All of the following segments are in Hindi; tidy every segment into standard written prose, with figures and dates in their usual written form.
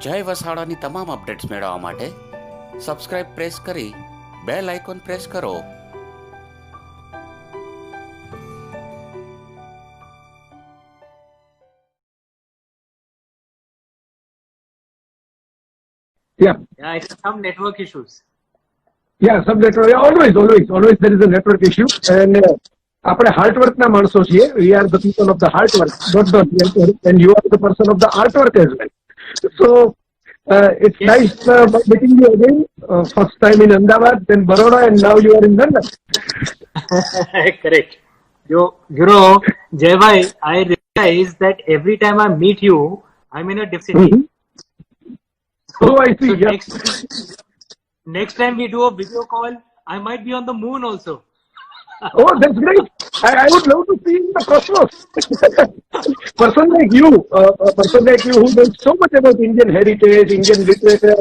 જય વસાડાની તમામ અપડેટ્સ મેળવવા માટે સબસ્ક્રાઇબ પ્રેસ કરી બેલ આઇકોન પ્રેસ કરો. Yeah, it's some network issues. Yeah, some network. Always there is a network issue. And આપણે હાર્ટ વર્ક ના માણસો છીએ. We are the people of the heart work, not the health work. And you are the person of the art work as well. So it's Yes. nice meeting you again. First time in Ahmedabad, then Baroda, and now you are in London. Correct. You know, Jay bhai, I realize that every time I meet you, I'm in a different city. Oh, I see. So Yeah. next time we do a video call, I might be on the moon also. Oh, that's great. I would love to see in the cosmos. Person like you who knows so much about Indian heritage, Indian literature,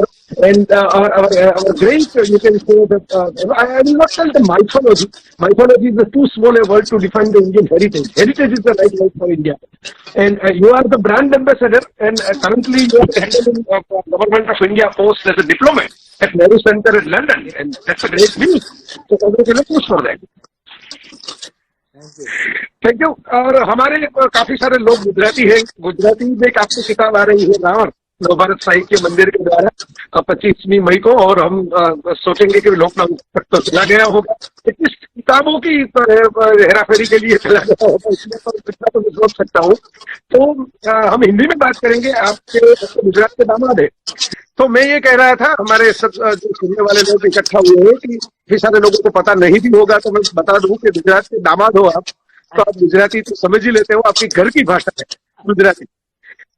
and our great, you can say that, I will not tell the mythology. Mythology is too small a word to define the Indian heritage. Heritage is the right word for India. And you are the brand ambassador, and currently you are handling Government of India post as a diplomat at Nehru Center in London, and that's a great news. So congratulations for that. Thank you. और हमारे काफी सारे लोग गुजराती हैं. गुजराती में एक आपकी किताब आ रही है, रावण, नवभारत साहित्य मंदिर के द्वारा 25वीं मई को, और हम सोचेंगे कि लोकनाथ तक तो चला गया होगा. इस किताबों की हेराफेरी के लिए चला गया होगा, इसमें कितना तो मैं सोच सकता हूँ. तो हम हिंदी में बात करेंगे. आपके गुजरात के दामाद है. तो मैं ये कह रहा था, हमारे सब जो सुनने वाले लोग इकट्ठा हुए हैं, कि काफी सारे लोगों को पता नहीं भी होगा, तो मैं बता दूं कि गुजरात के दामाद हो आप, तो आप गुजराती तो समझ ही लेते हो, आपकी घर की भाषा है गुजराती.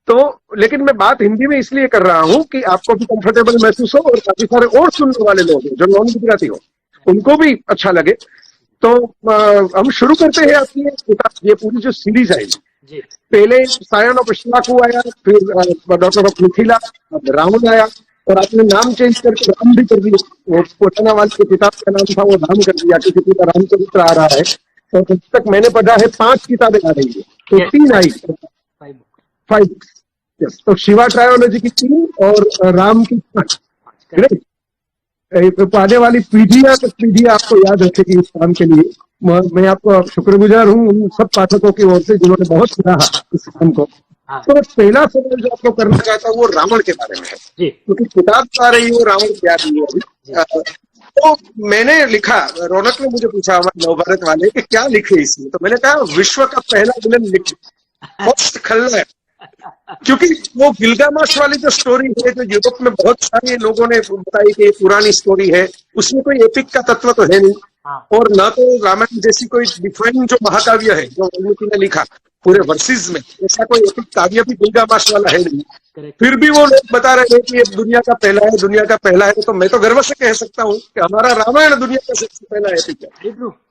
तो लेकिन मैं बात हिंदी में इसलिए कर रहा हूँ कि आपको भी कंफर्टेबल महसूस हो, और काफी सारे और सुनने वाले लोग हैं जो नॉन गुजराती हो, उनको भी अच्छा लगे. तो हम शुरू करते हैं आपकी ये पूरी जो सीरीज आएगी. पहले सायन ऑफ इश्लाकू आया, फिर डॉक्टर ऑफ मिथिला, रावण आया, और आपने नाम चेंज करके राम भी कर दिया. वो पोटनावाल की किताब का नाम था, वो राम कर दिया, किसी का रामचरित्र आ रहा है. तो अब तक मैंने पढ़ा है 5 किताबें आ रही है, तो 3 आई, 5 बुक्स. यस. तो शिवा ट्रायोलॉजी की 3 और राम की 5. ग्रेट. आने वाली पीढ़ियां आपको याद रखेगी इस काम के लिए. मैं आपको शुक्रगुजार हूँ उन सब पाठकों की ओर से जिन्होंने बहुत सराहा इस काम को. तो पहला सवाल जो आपको करना चाहता हूँ वो रावण के बारे में है, क्योंकि किताब आ रही है रावण क्या रही है. तो मैंने लिखा, रौनक ने मुझे पूछा, हमारे नवभारत वाले, कि क्या लिखे इसमें. तो मैंने कहा विश्व का पहला विलन लिखे, फर्स्ट खलनायक. क्योंकि वो गिलगामेश वाली जो स्टोरी है, जो यूरोप में बहुत सारे लोगों ने बताई कि पुरानी स्टोरी है, उसमें कोई एपिक का तत्व तो है नहीं, और न तो रामायण जैसी कोई डिफाइन जो महाकाव्य है जो वाल्मीकि ने लिखा पूरे वर्सेस में, ऐसा कोई एपिक काव्य भी गिलगामेश वाला है नहीं. फिर भी वो लोग बता रहे हैं कि ये दुनिया का पहला है, दुनिया का पहला है. तो मैं तो गर्व से कह सकता हूँ कि हमारा रामायण दुनिया का सबसे पहला एपिक है,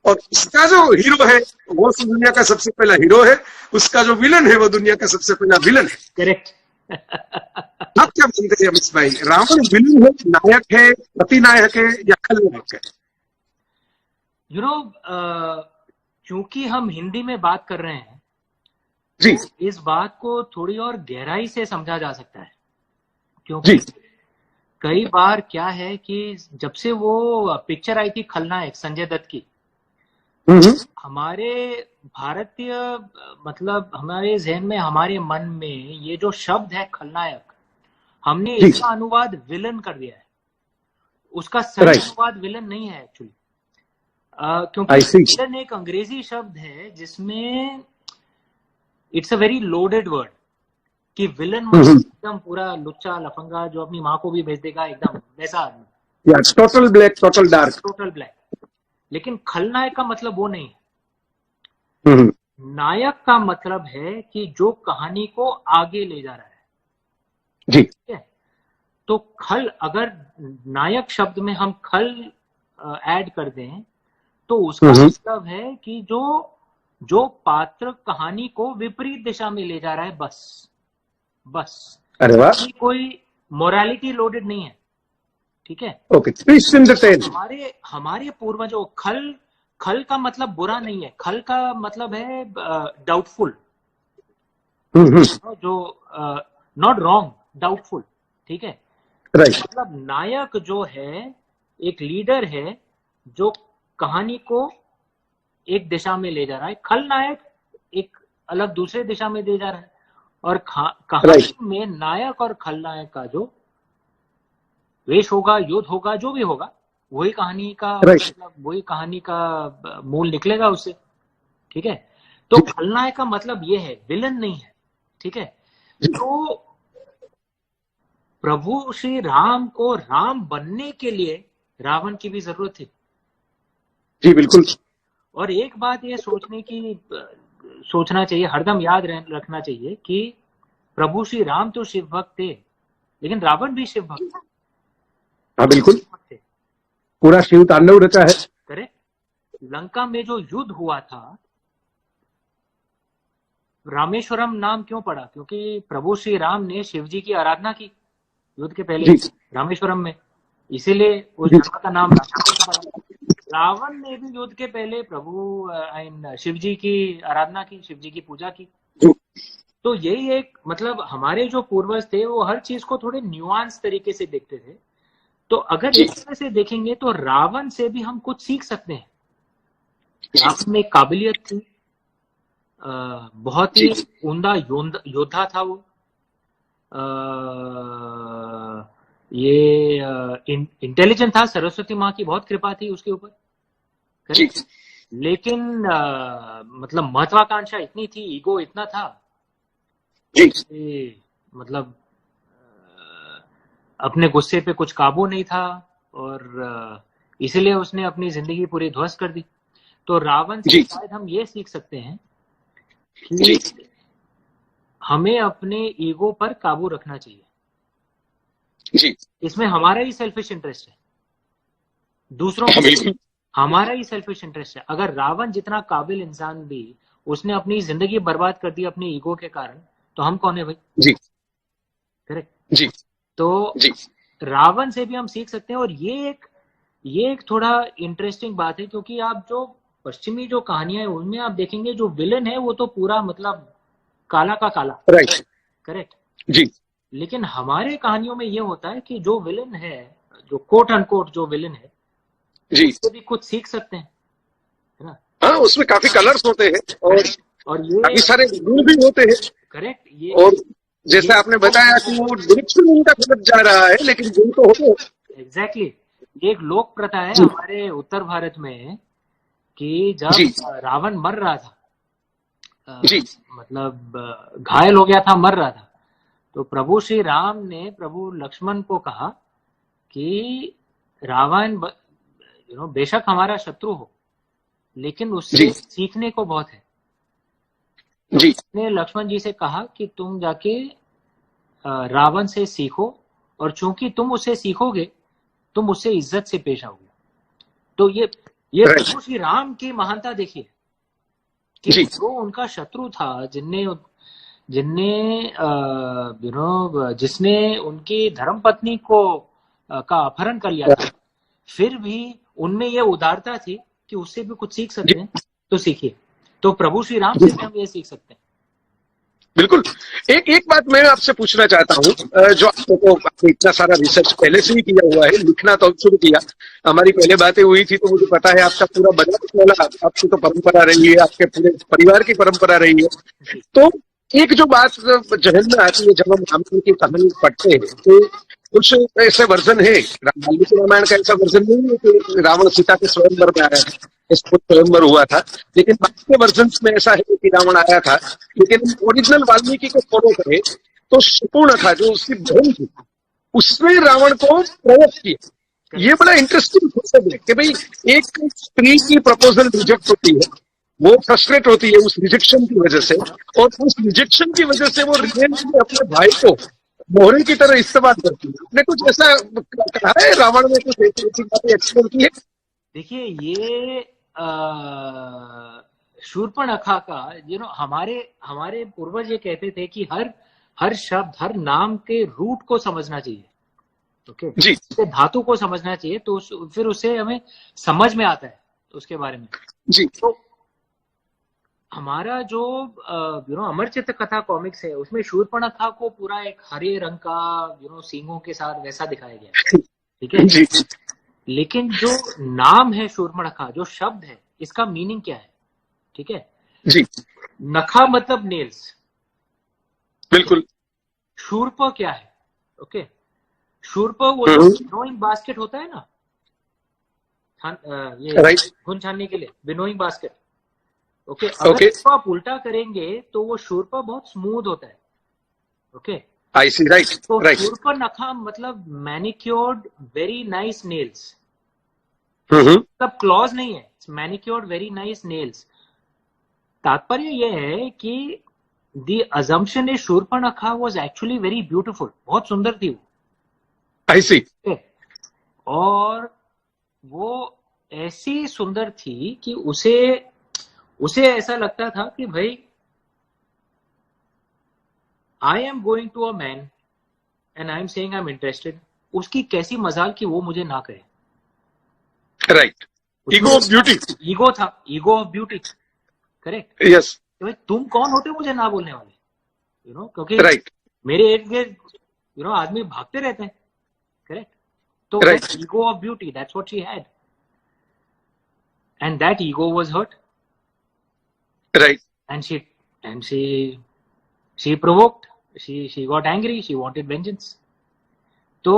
और इसका जो हीरो है वो दुनिया का सबसे पहला हीरो है, उसका जो विलन है वो दुनिया का सबसे पहला विलन है. करेक्ट. आप क्या मानते हैं अमित भाई, रावण विलन है, नायक है, प्रतिनायक है, या खलनायक है? क्योंकि हम हिंदी में बात कर रहे हैं जी, इस बात को थोड़ी और गहराई से समझा जा सकता है. क्योंकि कई बार क्या है कि जब से वो पिक्चर आई थी खलनायक संजय दत्त की, हमारे भारतीय मतलब हमारे जहन में, हमारे मन में ये जो शब्द है खलनायक, हमने इसका अनुवाद विलन कर दिया है. उसका सही अनुवाद विलन नहीं है एक्चुअली, क्योंकि विलन एक अंग्रेजी शब्द है जिसमें it's a very loaded word, कि विलन मतलब एकदम पूरा लुच्चा लफंगा जो अपनी माँ को भी भेज देगा, एकदम वैसा आदमी. Total black, total dark, total black. लेकिन खलनायक का मतलब वो नहीं है. नायक का मतलब है कि जो कहानी को आगे ले जा रहा है. जी. तो खल, अगर नायक शब्द में हम खल ऐड कर दें तो उसका मतलब है कि जो पात्र कहानी को विपरीत दिशा में ले जा रहा है, बस. अरे वाह. कोई मोरालिटी लोडेड नहीं है. ठीक है. ओके. हमारे पूर्वजों, खल का मतलब बुरा नहीं है, खल का मतलब है डाउटफुल, जो नॉट रॉन्ग, डाउटफुल. ठीक है। राइट, मतलब नायक जो है एक लीडर है जो कहानी को एक दिशा में ले जा रहा है, खलनायक एक अलग दूसरे दिशा में ले जा रहा है, और कहानी में नायक और खलनायक का जो वेश होगा, युद्ध होगा, जो भी होगा, वही कहानी का मतलब वही कहानी का मूल निकलेगा उससे, ठीक है। तो खलनायक का मतलब ये है, विलन नहीं है, ठीक है। तो प्रभु श्री राम को राम बनने के लिए रावण की भी जरूरत थी। जी बिल्कुल। और एक बात ये सोचना चाहिए, हरदम याद रखना चाहिए कि प्रभु श्री राम तो शिव भक्त थे, लेकिन रावण भी शिव भक्त। हाँ बिल्कुल, पूरा शिव तांडव रचा है। करेक्ट। लंका में जो युद्ध हुआ था, रामेश्वरम नाम क्यों पड़ा? क्योंकि प्रभु श्री राम ने शिव जी की आराधना की युद्ध के पहले रामेश्वरम में, इसीलिए उस जगह का नाम रामेश्वरम पड़ा। रावण ने भी युद्ध के पहले प्रभु शिव जी की आराधना की, शिव जी की पूजा की। तो यही एक मतलब हमारे जो पूर्वज थे वो हर चीज को थोड़े न्यूआंस तरीके से देखते थे। तो अगर इस तरह से देखेंगे तो रावण से भी हम कुछ सीख सकते हैं। रावण में काबिलियत थी, बहुत ही उम्दा योद्धा था वो, ये इंटेलिजेंट था, सरस्वती माँ की बहुत कृपा थी उसके ऊपर, लेकिन मतलब महत्वाकांक्षा इतनी थी, ईगो इतना था कि मतलब अपने गुस्से पे कुछ काबू नहीं था, और इसीलिए उसने अपनी जिंदगी पूरी ध्वस्त कर दी। तो रावण से शायद हम ये सीख सकते हैं कि हमें अपने ईगो पर काबू रखना चाहिए। जी, इसमें हमारा ही सेल्फिश इंटरेस्ट है, दूसरों को हमारा ही सेल्फिश इंटरेस्ट है। अगर रावण जितना काबिल इंसान भी उसने अपनी जिंदगी बर्बाद कर दी अपने ईगो के कारण, तो हम कौन है भाई? जी करेक्ट जी। तो रावण से भी हम सीख सकते हैं। और ये एक थोड़ा इंटरेस्टिंग बात है, क्योंकि आप जो पश्चिमी जो कहानियां है उनमें आप देखेंगे जो विलन है वो तो पूरा मतलब काला का काला, राइट, करेक्ट जी। लेकिन हमारे कहानियों में ये होता है कि जो विलन है, जो कोट अनकोट जो विलन है, जी, उससे भी कुछ सीख सकते हैं, है ना। हाँ, उसमें काफी कलर्स होते हैं और ये काफी सारे गुण भी होते हैं। करेक्ट। ये और जैसे आपने बताया कि वो डायरेक्शन उनका गलत जा रहा है, लेकिन गुण तो होते। एग्जैक्टली एक लोक प्रथा है हमारे उत्तर भारत में कि जब रावण मर रहा था, मतलब घायल हो गया था, मर रहा था, तो प्रभु श्री राम ने प्रभु लक्ष्मण को कहा कि रावण बेशक हमारा शत्रु हो, लेकिन उससे सीखने को बहुत है। तो ने लक्ष्मण जी से कहा कि तुम जाके रावण से सीखो, और चूंकि तुम उससे सीखोगे तुम उससे इज्जत से पेश आओगे। तो ये प्रभु श्री राम की महानता देखिए कि जो उनका शत्रु था, जिसने उनकी धर्मपत्नी को का अपहरण कर लिया था, फिर भी उनमें ये उदारता थी कि उससे भी कुछ सीख सकते हैं, तो सीखिए। तो प्रभु श्री राम से भी हम ये सीख सकते हैं। बिल्कुल। एक बात मैं आपसे पूछना चाहता हूँ, जो आपने इतना सारा रिसर्च पहले से ही किया हुआ है, लिखना तो शुरू किया, हमारी पहले बातें हुई थी तो मुझे पता है आपका पूरा बजट वाला आपकी तो परंपरा रही है, आपके पूरे परिवार की परंपरा रही है। तो एक जो बात जहन में आती है जब हम रामायण की कहानी पढ़ते हैं, तो कुछ ऐसे वर्जन है, वाल्मीकि रामायण का ऐसा वर्जन नहीं है कि रावण सीता के स्वयंवर में आया था, स्वयंवर हुआ था, लेकिन बाकी के वर्जन में ऐसा है कि रावण आया था। लेकिन ओरिजिनल वाल्मीकि को फॉलो करें तो शकुंतला जो उसकी बहन थी, उसने रावण को प्रवोक किया। ये बड़ा इंटरेस्टिंग है कि भाई एक स्त्री की प्रपोजल रिजेक्ट होती है, वो फ्रस्ट्रेट होती है उस रिजेक्शन की वजह से, और उस रिजेक्शन की वजह से वो रिवेंज में अपने भाई को मोहरे की तरह इस्तेमाल करती है। आपने कुछ ऐसा कहा है रावण में, कुछ ऐसी बातें एक्सप्लोर की है? देखिए ये शूर्पणखा का हमारे पूर्वज ये कहते थे कि हर शब्द, हर नाम के रूट को समझना चाहिए, ओके जी, धातु को समझना चाहिए, तो फिर उसे हमें समझ में आता है उसके बारे में। जी। तो हमारा जो अमर चित्र कथा कॉमिक्स है उसमें शूर्पणखा को पूरा एक हरे रंग का सींगों के साथ वैसा दिखाया गया है, ठीक है जी लेकिन जो नाम है शूर्पणखा, जो शब्द है, इसका मीनिंग क्या है, ठीक है जी नखा मतलब नेल्स, बिल्कुल शूर्प क्या है, ओके शूर्प वो जो विनोइंग बास्केट होता है ना, ये राइट घुन छानने के लिए विनोइंग बास्केट, ओके अगर इसको आप उल्टा करेंगे तो वो शूर्प बहुत स्मूथ होता है, ओके आई सी राइट तो राइट शूर्प नखा मतलब मैनिक्योर्ड वेरी नाइस नेल्स, मतलब क्लॉज नहीं है, मैनिक्योर्ड वेरी नाइस नेल्स। तात्पर्य यह है कि the assumption is Shurpanakha was actually very beautiful, बहुत सुंदर थी वो, आई सी और वो ऐसी सुंदर थी कि उसे ऐसा लगता था कि भाई I am going to a man and I am saying I am interested, उसकी कैसी मजाल कि वो मुझे ना कहे, right ego of beauty, ego था, ego of beauty, correct yes भाई तुम कौन होते हो मुझे ना बोलने वाले, क्योंकि राइट मेरे इर्द गिर्द आदमी भागते रहते हैं, करेक्ट तो ego of beauty, that's what she had and that ego was hurt, right and she provoked, she got angry, she wanted vengeance. तो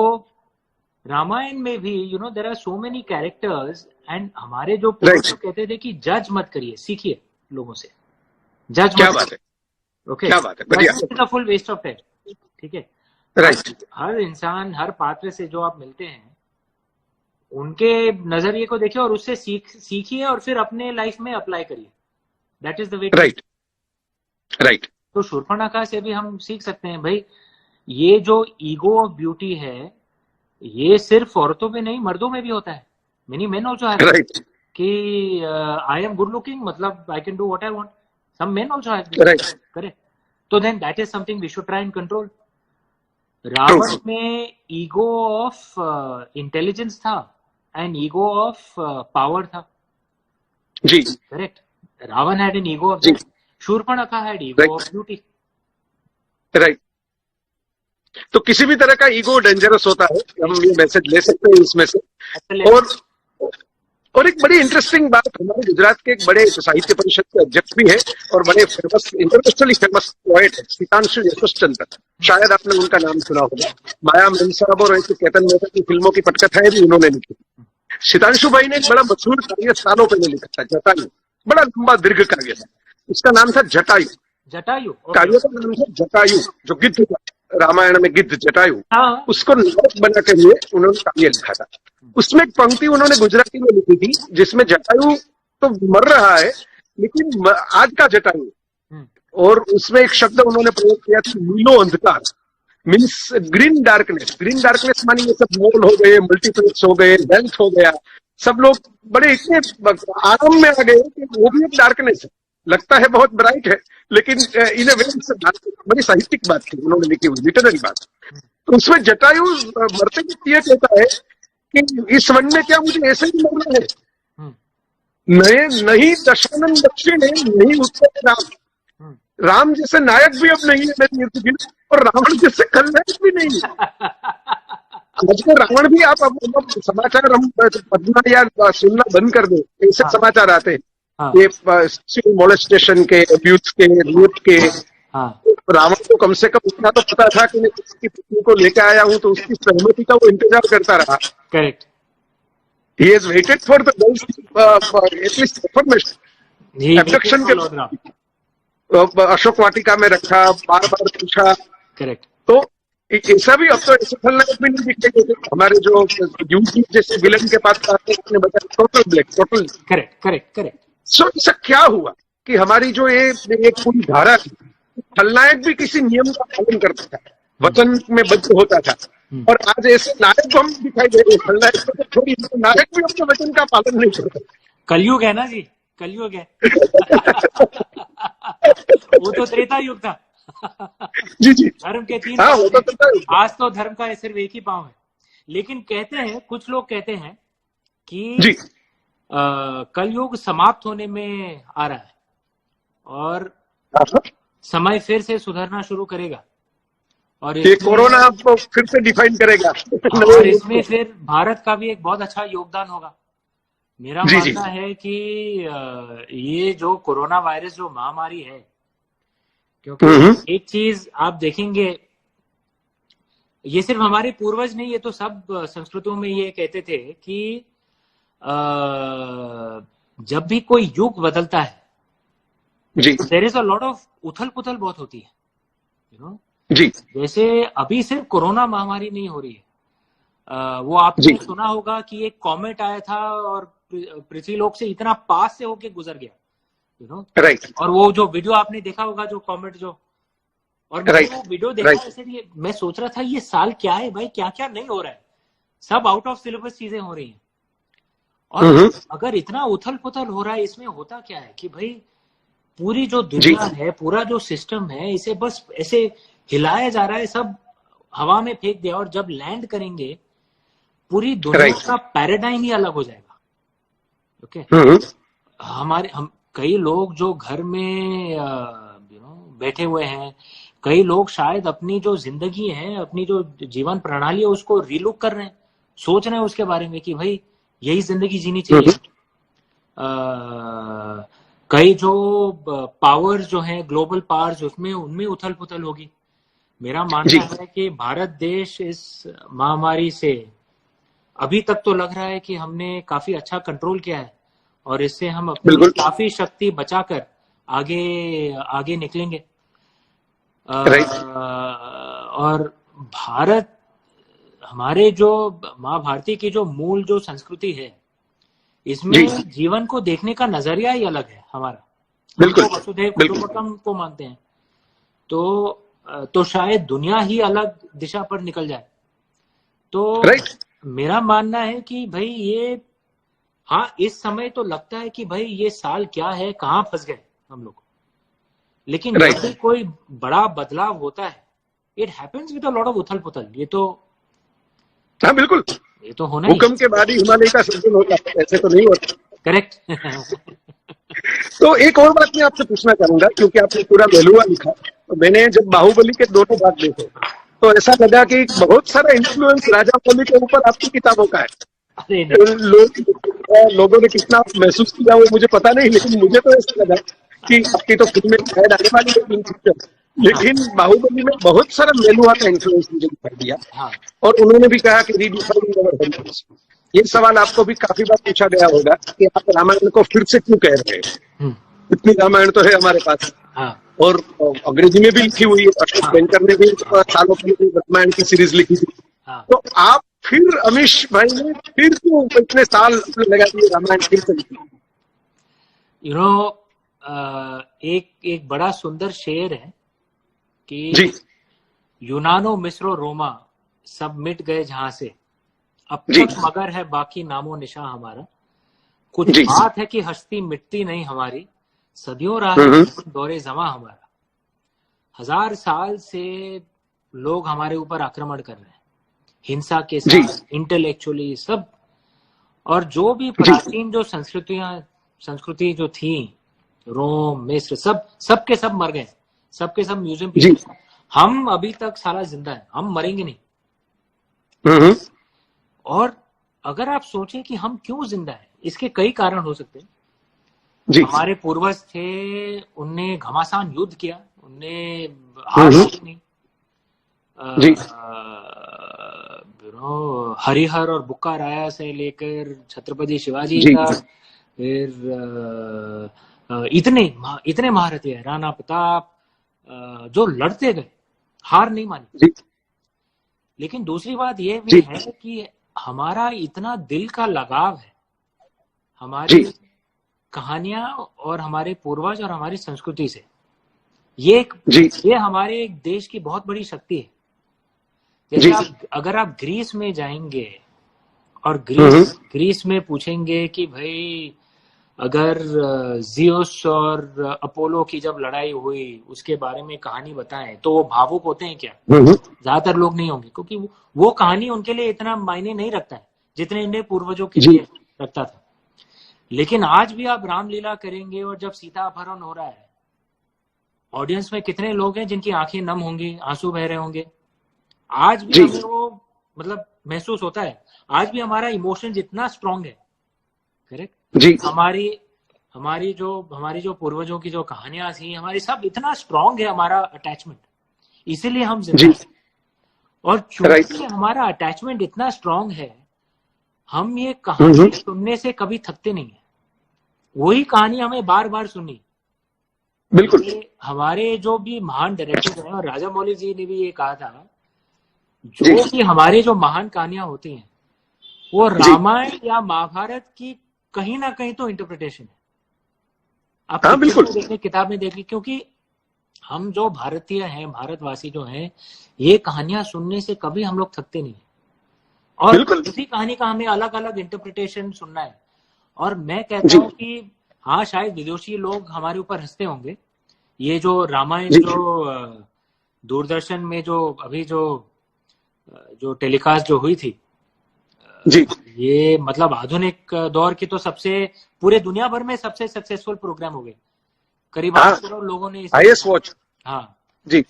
रामायण में भी there are so many characters, and हमारे जो पूर्वज कहते थे कि जज मत करिए, सीखिए लोगों से, जज क्या मत बात है, ओके क्या बात है, बढ़िया, it's a full waste of time, ठीक है राइट हर इंसान, हर पात्र से जो आप मिलते हैं उनके नजरिए को देखिए और उससे सीखिए और फिर अपने लाइफ में अप्लाई करिए, that is the way, right right तो शूर्पणखा से भी हम सीख सकते हैं भाई ये जो ईगो ऑफ ब्यूटी है ये सिर्फ औरतों में नहीं मर्दों में भी होता है, many men also have right कि आई एम गुड लुकिंग मतलब I can do what I want, some men also have, right correct, तो then that is something we should try and control. Ravan में ईगो ऑफ इंटेलिजेंस था एंड ईगो ऑफ पावर था, जी correct, Ravan had an ego of, Shurpanakha had ego of beauty, right तो किसी भी तरह का ईगो डेंजरस होता है, हम ये मैसेज ले सकते हैं इसमें से। और एक बड़ी इंटरेस्टिंग बात, हमारे गुजरात के एक बड़े साहित्य परिषद के अध्यक्ष भी है और बड़े फेमस, इंटरनेशनली फेमस पोएट है सीतांशु यशवंतचंद्र, शायद आपने उनका नाम सुना होगा, माया मेम साहब और ऐसे केतन मेहता की फिल्मों की पटकथाएं भी उन्होंने लिखी। सीतांशु भाई ने एक बड़ा मशहूर काव्य सालों पहले लिखा था, जटायु, बड़ा लंबा दीर्घ काव्य था, उसका नाम था जटायु, काव्य का नाम था जटायु, जो गिद्ध था रामायण में, गिद्ध जटायु, उसको नाटक बना के लिए उन्होंने काव्य लिखा था। उसमें एक पंक्ति उन्होंने गुजराती में लिखी थी जिसमें जटायु तो मर रहा है लेकिन आज का जटायु, और उसमें एक शब्द उन्होंने प्रयोग किया था नीलो अंधकार, means green darkness. Green darkness मानी ये सब मॉल हो गए, मल्टीप्लेक्स हो गए, हेल्थ हो गया, सब लोग बड़े इतने आराम में आ गए कि वो भी एक डार्कनेस है, लगता है बहुत ब्राइट है लेकिन इन ए वे बड़ी साहित्यिक बात थी उन्होंने लिखी हुई, लिटररी बात। तो उसमें जटायु मरते वक्त ये कहता है कि इस वन में क्या मुझे ऐसे ही मरना है, नहीं दशानन दक्षिण है, नहीं उत्तर राम, राम जैसे नायक भी अब नहीं है मेरे इर्द गिर्द और रावण जैसे खलनायक भी नहीं है। आजकल रावण भी आप समाचार हम पढ़ना या सुनना बंद कर दो, ऐसे समाचार आते हैं ये मोलेस्टेशन के, अब्यूज के, रेप के। रावण को कम से कम इतना तो पता था कि मैं उसकी पत्नी को लेकर आया हूं तो उसकी सहमति का वो इंतजार करता रहा, correct, he has waited for the at least information, abduction के अशोक वाटिका में रखा, बार बार पूछा, करेक्ट, तो ऐसा भी अब तो ऐसे खलनायक भी नहीं दिखते हमारे जो यूट्यूब जैसे विलन के पास आते हैं, आपने बताया total black, total, correct correct correct. So ऐसा क्या हुआ कि हमारी जो एक पूरी धारा थी, खलनायक भी किसी नियम का पालन करता था, वचन में बद्ध होता था, और आज ऐसे नायक को हम दिखाई दे रहे, खलनायक को तो छोड़ी, नायक भी अपने वचन का पालन नहीं करता। कलयुग है ना जी, कलयुग है। वो तो त्रेता युग था। जी जी, धर्म के 3 आज तो धर्म का सिर्फ एक ही पांव है, लेकिन कहते हैं, कुछ लोग कहते हैं कि कलयुग समाप्त होने में आ रहा है, और हाँ, समय फिर से सुधरना शुरू करेगा। और ये कोरोना आपको फिर से डिफाइन करेगा। और इसमें फिर भारत का भी एक बहुत अच्छा योगदान होगा। मेरा जी जी मानना है कि ये जो कोरोना वायरस जो महामारी है, क्योंकि एक चीज आप देखेंगे, ये सिर्फ हमारे पूर्वज नहीं, ये तो सब संस्कृतियों में ये कहते थे कि जब भी कोई युग बदलता है जी there is a lot of उथल पुथल बहुत होती है, यू नो। जी जैसे अभी सिर्फ कोरोना महामारी नहीं हो रही है, वो आपने जी सुना होगा कि एक कॉमेट आया था और पृथ्वीलोक से इतना पास से होके गुजर गया, यू नो। राइट और वो जो वीडियो आपने देखा होगा, जो कॉमेट जो, और मैंने वो वीडियो देखा, ऐसे मैं सोच रहा था ये साल क्या है भाई, क्या क्या नहीं हो रहा है, सब आउट ऑफ सिलेबस चीजें हो रही हैं। और अगर इतना उथल पुथल हो रहा है, इसमें होता क्या है कि भाई पूरी जो दुनिया है, पूरा जो सिस्टम है, इसे बस ऐसे हिलाया जा रहा है, सब हवा में फेंक दिया, और जब लैंड करेंगे पूरी दुनिया का पैराडाइम ही अलग हो जाएगा। ओके, हम कई लोग जो घर में बैठे हुए हैं, कई लोग शायद अपनी जो जिंदगी है, अपनी जो जीवन प्रणाली है, उसको रीलुक कर रहे हैं, सोच रहे हैं उसके बारे में कि भाई यही जिंदगी जीनी चाहिए। कई जो पावर्स जो हैं, ग्लोबल पावर्स, उसमें उनमें उथल पुथल होगी। मेरा मानना है कि भारत देश इस महामारी से अभी तक तो लग रहा है कि हमने काफी अच्छा कंट्रोल किया है, और इससे हम अपनी काफी शक्ति बचाकर आगे निकलेंगे। और भारत, हमारे जो माँ भारती की जो मूल जो संस्कृति है, इसमें जीवन को देखने का नजरिया ही अलग है हमारा। हम तो वसुधैव कुटुंबकम को मानते हैं, तो शायद दुनिया ही अलग दिशा पर निकल जाए। तो मेरा मानना है कि भाई ये, हाँ, इस समय तो लगता है कि भाई ये साल क्या है, कहाँ फंस गए हम लोग, लेकिन जब भी कोई बड़ा बदलाव होता है, it happens with a lot of उथल पुथल। ये तो, हाँ बिल्कुल, ये तो होना ही। भूकंप के बाद ही हिमालय का सर्जन होता है, ऐसे तो नहीं होता। करेक्ट। तो एक और बात मैं आपसे पूछना चाहूंगा, क्योंकि आपने पूरा मेलुआ लिखा, तो मैंने जब बाहुबली के दोनों भाग देखे तो ऐसा लगा कि बहुत सारा इन्फ्लुएंस राजा मौली के ऊपर आपकी किताबों का है। लोगों ने कितना महसूस किया वो मुझे पता नहीं, लेकिन मुझे तो ऐसा लगा कि आपकी तो फिल्म में शायद आने वाली है, लेकिन बाहुबली में बहुत सारा मेलुआ का इन्फ्लुएंस मुझे दिखाई दिया। और उन्होंने भी कहा कि रीडिफाइनिंग अवर हेरिटेज। ये सवाल आपको भी काफी बार पूछा गया होगा कि आप रामायण को फिर से क्यों कह रहे हैं, इतनी रामायण तो है हमारे पास। और अंग्रेजी में भी लिखी हुई है, अशोक बैंकर ने भी सालों पहले रामायण की सीरीज लिखी थी। तो आप फिर, अमीश भाई ने फिर क्यों इतने साल लगा दिए रामायण फिर से लिखी? यू नो, एक बड़ा सुंदर शेर है कि यूनानो मिस्रो रोमा सब मिट गए जहां से, अब तक मगर है बाकी नामो निशा हमारा। कुछ बात है कि हस्ती मिटती नहीं हमारी, सदियों रहा है दौरे जमा हमारा। 1000 साल से लोग हमारे ऊपर आक्रमण कर रहे हैं, हिंसा के साथ, इंटेलेक्चुअली सब। और जो भी प्राचीन जो संस्कृति जो थी, रोम, मिस्र, सब के सब मर गए, सबके सब म्यूजियम पे। हम अभी तक सारा जिंदा है, हम मरेंगे नहीं। और अगर आप सोचें कि हम क्यों जिंदा है, इसके कई कारण हो सकते हैं। हमारे पूर्वज थे, उनने घमासान युद्ध किया, उनने हार नहीं। हरिहर और बुक्का राया से लेकर छत्रपति शिवाजी तक, फिर इतने महारथी है, राणा प्रताप, जो लड़ते गए, हार नहीं मानी। लेकिन दूसरी बात यह भी है कि हमारा इतना दिल का लगाव है हमारी कहानियां और हमारे पूर्वज और हमारी संस्कृति से। ये हमारे एक देश की बहुत बड़ी शक्ति है। जैसे अगर आप ग्रीस में जाएंगे और ग्रीस में पूछेंगे कि भाई अगर जियोस और अपोलो की जब लड़ाई हुई उसके बारे में कहानी बताएं, तो वो भावुक होते हैं क्या? ज्यादातर लोग नहीं होंगे, क्योंकि वो कहानी उनके लिए इतना मायने नहीं रखता है जितने इनके पूर्वजों के लिए रखता था। लेकिन आज भी आप रामलीला करेंगे और जब सीता अपहरण हो रहा है ऑडियंस में कितने लोग हैं जिनकी आंखें नम होंगी, आंसू बह रहे होंगे। आज भी जी हमें वो मतलब महसूस होता है, आज भी हमारा इमोशन इतना स्ट्रांग है। करेक्ट। जी हमारी जो पूर्वजों की जो कहानियां थी, हमारी सब इतना स्ट्रांग है हमारा अटैचमेंट, इसीलिए हम जिंदा जी हैं। और राइट। चूंकि हमारा अटैचमेंट इतना स्ट्रांग है, हम ये कहानी सुनने से कभी थकते नहीं है। वही कहानी हमें बार बार सुनी। बिल्कुल। ये हमारे जो भी महान डायरेक्टर हैं, और राजा मौली जी ने भी ये कहा था, जी जो भी हमारे जो महान कहानियां होती हैं वो जी रामायण या महाभारत की कहीं ना कहीं तो इंटरप्रिटेशन है। आप हाँ पिक्चर बिल्कुल। में देखिए, किताब में देखिए, क्योंकि हम जो भारतीय हैं, भारतवासी जो हैं, ये कहानियां सुनने से कभी हम लोग थकते नहीं है। और बिल्कुल। उसी कहानी का हमें अलग अलग इंटरप्रिटेशन सुनना है। और मैं कहता जी हूँ कि हाँ, शायद विदेशी लोग हमारे ऊपर हंसते होंगे। ये जो रामायण जी जो दूरदर्शन में जो अभी जो टेलीकास्ट जो हुई थी, जी ये मतलब आधुनिक दौर की तो सबसे, पूरे दुनिया भर में सबसे सक्सेसफुल प्रोग्राम हो गए। करीब हाँ 8 करोड़ लोगों ने इसे, आईएस वॉच। हाँ। जी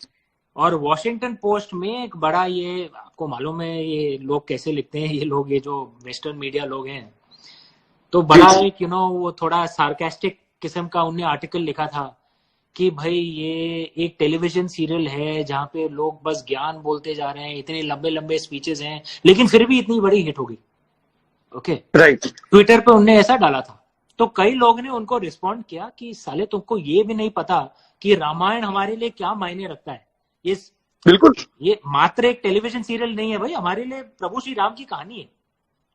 और वॉशिंगटन पोस्ट में एक बड़ा, ये आपको मालूम है ये लोग कैसे लिखते हैं, ये लोग, ये जो वेस्टर्न मीडिया लोग हैं, तो बड़ा जी एक वो थोड़ा सार्केस्टिक किस्म का उनने आर्टिकल लिखा था कि भाई ये एक टेलीविजन सीरियल है जहां पे लोग बस ज्ञान बोलते जा रहे हैं, इतने लंबे लंबे स्पीचेस हैं, लेकिन फिर भी इतनी बड़ी हिट होगी। Okay, right. ट्विटर पे उनने ऐसा डाला था। तो कई लोग ने उनको रिस्पॉन्ड किया कि साले तुमको ये भी नहीं पता कि रामायण हमारे लिए क्या मायने रखता है। बिल्कुल। ये मात्र एक टेलीविजन सीरियल नहीं है भाई, हमारे लिए प्रभु श्री राम की कहानी है।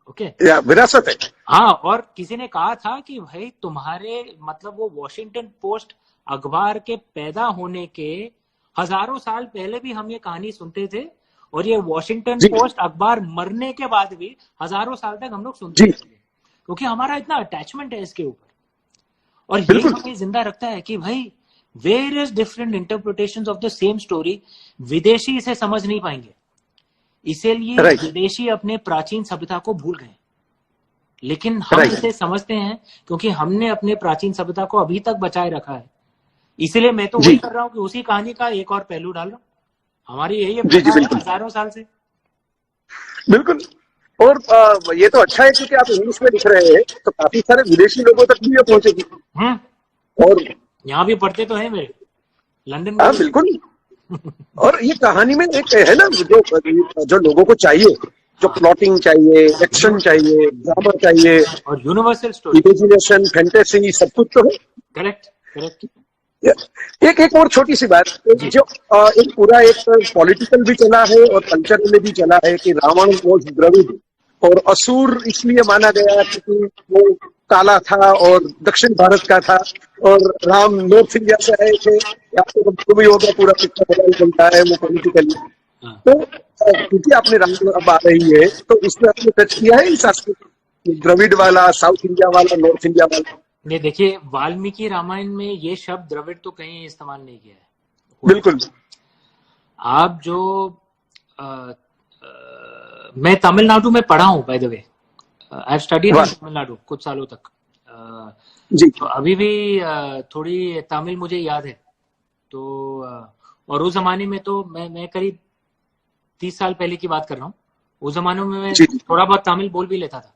ओके, विरासत है। हाँ। और किसी ने कहा था कि भाई तुम्हारे मतलब वो वॉशिंगटन पोस्ट अखबार के पैदा होने के हजारों साल पहले भी हम ये कहानी सुनते थे, और ये वॉशिंगटन जी पोस्ट अखबार मरने के बाद भी हजारों साल तक हम लोग सुनते जी रहेंगे, क्योंकि हमारा इतना अटैचमेंट है इसके ऊपर। और ये बिल्कुल। हमें जिंदा रखता है कि भाई various different interpretations of the same story, विदेशी इसे समझ नहीं पाएंगे, इसीलिए राइट विदेशी अपने प्राचीन सभ्यता को भूल गए। लेकिन हम राइट। इसे समझते हैं क्योंकि हमने अपने प्राचीन सभ्यता को अभी तक बचाए रखा है। इसीलिए मैं तो जी वही कर रहा हूँ कि उसी कहानी का एक और पहलू डाल रहा हूँ। हमारी यही जी प्रथा जी है बिल्कुल हजारों साल से। बिल्कुल। और ये तो अच्छा है क्योंकि आप इंग्लिश में लिख रहे हैं तो काफी सारे विदेशी लोगों तक भी ये पहुंचेगी। और यहाँ भी पढ़ते तो है मेरे, लंदन में हाँ भी। बिल्कुल। और ये कहानी में एक है ना, जो लोगों को चाहिए, जो हाँ, प्लॉटिंग चाहिए, एक्शन चाहिए, ड्रामा चाहिए, और यूनिवर्सल स्टोरी। इमेजिनेशन, फैंटेसी, सब कुछ तो है। Correct correct. एक और छोटी सी बात, जी जो एक पूरा एक पॉलिटिकल भी चला है और कल्चर में भी चला है कि रावण वॉज द्रविड़, और असुर इसलिए माना गया क्योंकि वो काला था और दक्षिण भारत का था, और राम नॉर्थ इंडिया से आए थे। आपको तो भी होगा, पूरा पिक्चर मोबाइल चलता है वो पॉलिटिकली। हाँ। तो क्योंकि आपने राम अब आ रही है तो उसमें आपने टच किया है इस आस्पेक्ट, द्रविड़ वाला, साउथ इंडिया वाला, नॉर्थ इंडिया वाला? ये देखिए, वाल्मीकि रामायण में ये शब्द द्रविड़ तो कहीं इस्तेमाल नहीं किया है। बिल्कुल। आप जो मैं तमिलनाडु में पढ़ा हूँ, by the way. I have studied in Tamil Nadu कुछ सालों तक। जी तो अभी भी थोड़ी तमिल मुझे याद है। तो और उस जमाने में तो मैं करीब 30 साल पहले की बात कर रहा हूँ। उस जमाने में मैं थोड़ा बहुत तमिल बोल भी लेता था।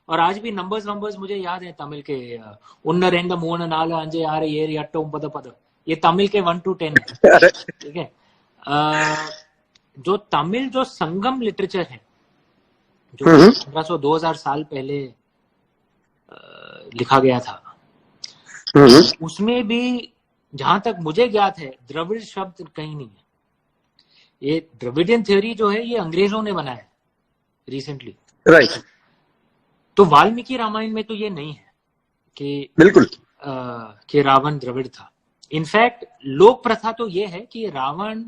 और आज भी नंबर्स मुझे याद है तमिल के। उन्न रेंड मून नाल अंजे आर येर यट्टो पद पद, ये तमिल के 1 to 10 है। ठीक है। जो तमिल जो संगम लिटरेचर है, जो 1500-2000 साल पहले लिखा गया था, उसमें भी जहां तक मुझे ज्ञात है द्रविड़ शब्द कहीं नहीं है। ये द्रविडियन थ्योरी जो है ये अंग्रेजों ने बनाया है रिसेंटली। राइट। तो वाल्मीकि रामायण में तो ये नहीं है कि बिल्कुल कि रावण द्रविड़ था। इनफैक्ट लोक प्रथा तो ये है कि रावण,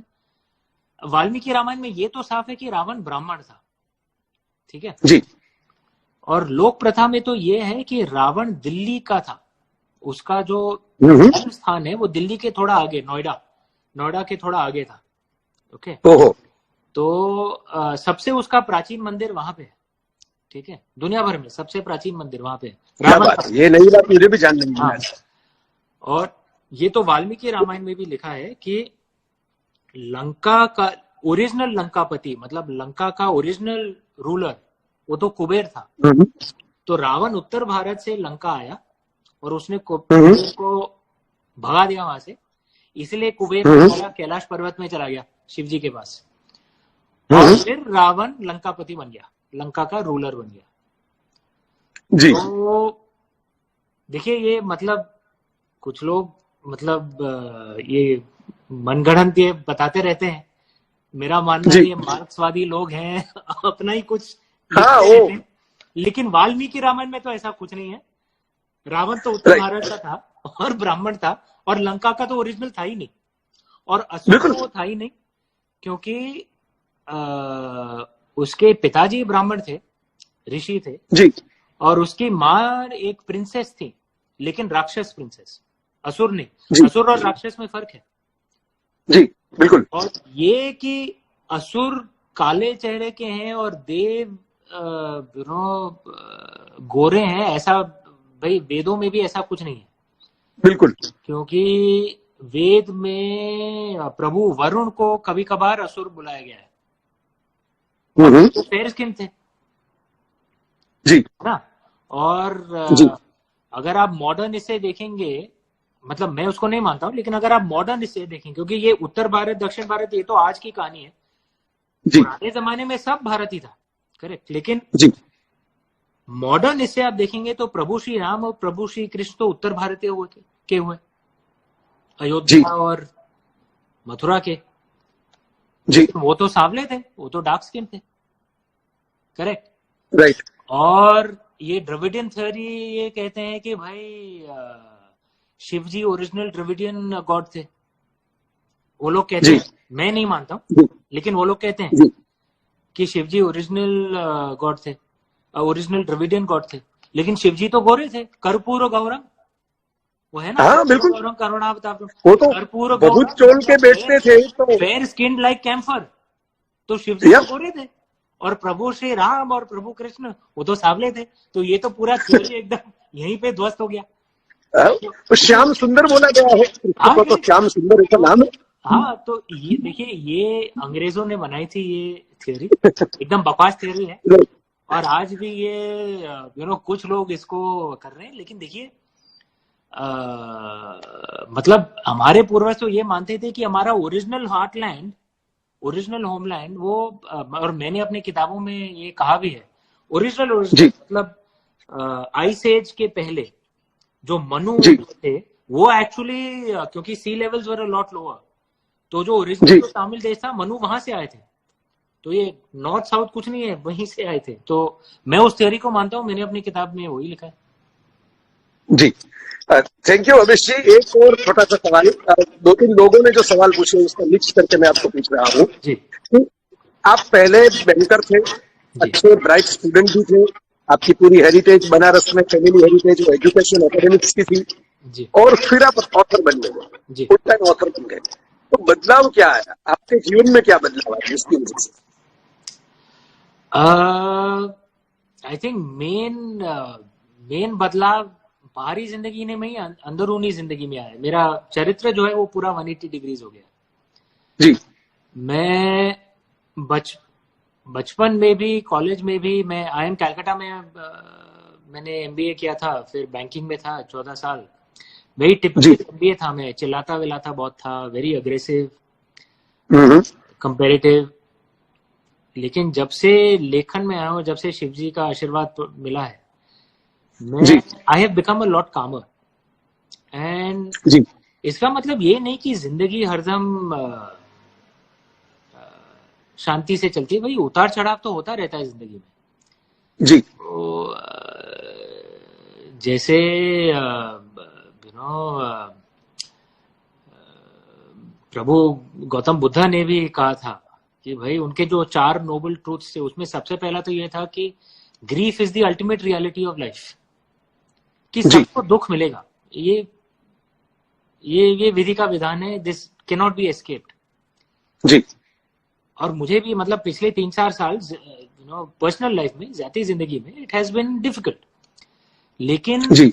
वाल्मीकि रामायण में ये तो साफ है कि रावण ब्राह्मण था। ठीक है जी। और लोक प्रथा में तो ये है कि रावण दिल्ली का था। उसका जो स्थान है वो दिल्ली के थोड़ा आगे, नोएडा के थोड़ा आगे था। ओके। ओहो। तो सबसे उसका प्राचीन मंदिर वहां पे है। ठीक है, दुनिया भर में सबसे प्राचीन मंदिर वहां पे क्या बात है, ये नई बात मुझे भी जानने मिली। हाँ। और ये तो वाल्मीकि रामायण में भी लिखा है कि लंका का ओरिजिनल लंकापति, मतलब लंका का ओरिजिनल रूलर, वो तो कुबेर था। तो रावण उत्तर भारत से लंका आया और उसने कुबेर को भगा दिया वहां से, इसलिए कुबेर कैलाश पर्वत में चला गया शिव जी के पास, और फिर रावण लंकापति बन गया, लंका का रूलर बन गया जी। तो देखिए ये मतलब कुछ लोग मतलब ये मनगढ़ंत ये बताते रहते हैं। मेरा मानना है ये मार्क्सवादी लोग हैं, अपना ही कुछ लिखते रहते हैं। लेकिन वाल्मीकि रामायण में तो ऐसा कुछ नहीं है। रावण तो उत्तर भारत का था और ब्राह्मण था, और लंका का तो ओरिजिनल था ही नहीं, और असुर तो वो था ही नहीं, क्योंकि उसके पिताजी ब्राह्मण थे, ऋषि थे जी, और उसकी माँ एक प्रिंसेस थी, लेकिन राक्षस प्रिंसेस, असुर नहीं। असुर और राक्षस में फर्क है जी, बिल्कुल। और ये कि असुर काले चेहरे के हैं और देव गोरे हैं, ऐसा भाई वेदों में भी ऐसा कुछ नहीं है, बिल्कुल। क्योंकि वेद में प्रभु वरुण को कभी कभार असुर बुलाया गया है, तो फेयर स्किन थे जी ना। और अगर आप मॉडर्न इसे देखेंगे, मतलब मैं उसको नहीं मानता हूं, लेकिन अगर आप मॉडर्न इसे देखेंगे, क्योंकि ये उत्तर भारत दक्षिण भारत ये तो आज की कहानी है, पुराने जमाने में सब भारत ही था, करेक्ट। लेकिन जी मॉडर्न इससे आप देखेंगे तो प्रभु श्री राम और प्रभु श्री कृष्ण तो उत्तर भारतीय हुए, अयोध्या और मथुरा के जी। वो तो सांवले थे, वो तो डार्क स्किन थे, करेक्ट, राइट। और ये द्रविडियन थ्योरी ये कहते हैं कि भाई शिव जी ओरिजिनल द्रविडियन गॉड थे, वो लोग कहते हैं, मैं नहीं मानता हूं, लेकिन वो लोग कहते हैं कि शिव जी ओरिजिनल गॉड थे, ओरिजिनल द्रविडियन गॉड थे। लेकिन शिव जी तो गोरे थे, कर्पूर गौरम, वो है ना, हाँ बिल्कुल, वो तो कर्पूर बहुत चोल के बैठते थे, तो फेयर स्किन लाइक कैम्फर, तो शिव जी तो गोरे थे, और प्रभु श्री राम और प्रभु कृष्ण वो तो सांवले थे। तो ये तो पूरा थ्योरी एकदम यहीं पे ध्वस्त हो गया। तो श्याम सुंदर बोला गया है, तो श्याम सुंदर ऐसा नाम है। हाँ, तो ये देखिए, ये अंग्रेजों ने बनाई थी ये थ्योरी, एकदम बकवास थ्योरी है, और आज भी ये कुछ लोग इसको कर रहे हैं। लेकिन देखिए मतलब हमारे पूर्वज तो ये मानते थे कि हमारा ओरिजिनल हार्टलैंड, ओरिजिनल होमलैंड वो, और मैंने अपनी किताबों में ये कहा भी है, ओरिजिनल मतलब आइस एज के पहले जो मनु थे वो एक्चुअली, क्योंकि sea levels were a lot lower, तो जो ओरिजिनल जो तमिल देश था, मनु वहां से आए थे, तो ये नॉर्थ साउथ कुछ नहीं है, वहीं से आए थे। तो मैं उस थ्योरी को मानता हूं, मैंने अपनी किताब में वही लिखा है जी। थैंक यू अभिष जी। एक और छोटा सा सवाल, दो तीन लोगों ने जो सवाल पूछे उसका मिक्स करके मैं आपको पूछ रहा हूँ जी। आप पहले बैंकर थे, अच्छे ब्राइट स्टूडेंट भी थे, आपकी पूरी हेरिटेज बनारस में फैमिली हेरिटेज एजुकेशन एकेडमिक्स की थी जी। और फिर आप ऑथर बन गए, फुल टाइम ऑथर बन गए, तो बदलाव क्या आया आपके जीवन में, क्या बदलाव आया इसकी वजह से? आई थिंक मेन बदलाव बाहरी जिंदगी में ही अंदरूनी जिंदगी में आया। मेरा चरित्र जो है वो पूरा 180 डिग्रीज हो गया जी। मैं बचपन में भी, कॉलेज में भी, मैं IIM कलकत्ता में मैंने MBA किया था, फिर बैंकिंग में था 14 साल, वेरी टिपिकल MBA था। मैं चिल्लाता विलाता बहुत था, वेरी अग्रेसिव, कंपेरेटिव। लेकिन जब से लेखन में आया हूँ, जब से शिव जी का आशीर्वाद मिला है, मैं I have become a lot कामर। एंड इसका मतलब ये नहीं कि जिंदगी हरदम शांति से चलती है, भाई उतार चढ़ाव तो होता रहता है जिंदगी में जी। तो जैसे प्रभु गौतम बुद्धा ने भी कहा था कि भाई उनके जो 4 नोबल ट्रूथ्स थे, उसमें सबसे पहला तो ये था कि grief is the ultimate reality of life, कि सबको दुख मिलेगा, ये विधि का विधान है, this can not be escaped जी। और मुझे भी मतलब पिछले 3-4 साल पर्सनल लाइफ में, जाती जिंदगी में, इट हैज बीन डिफिकल्ट, लेकिन जी,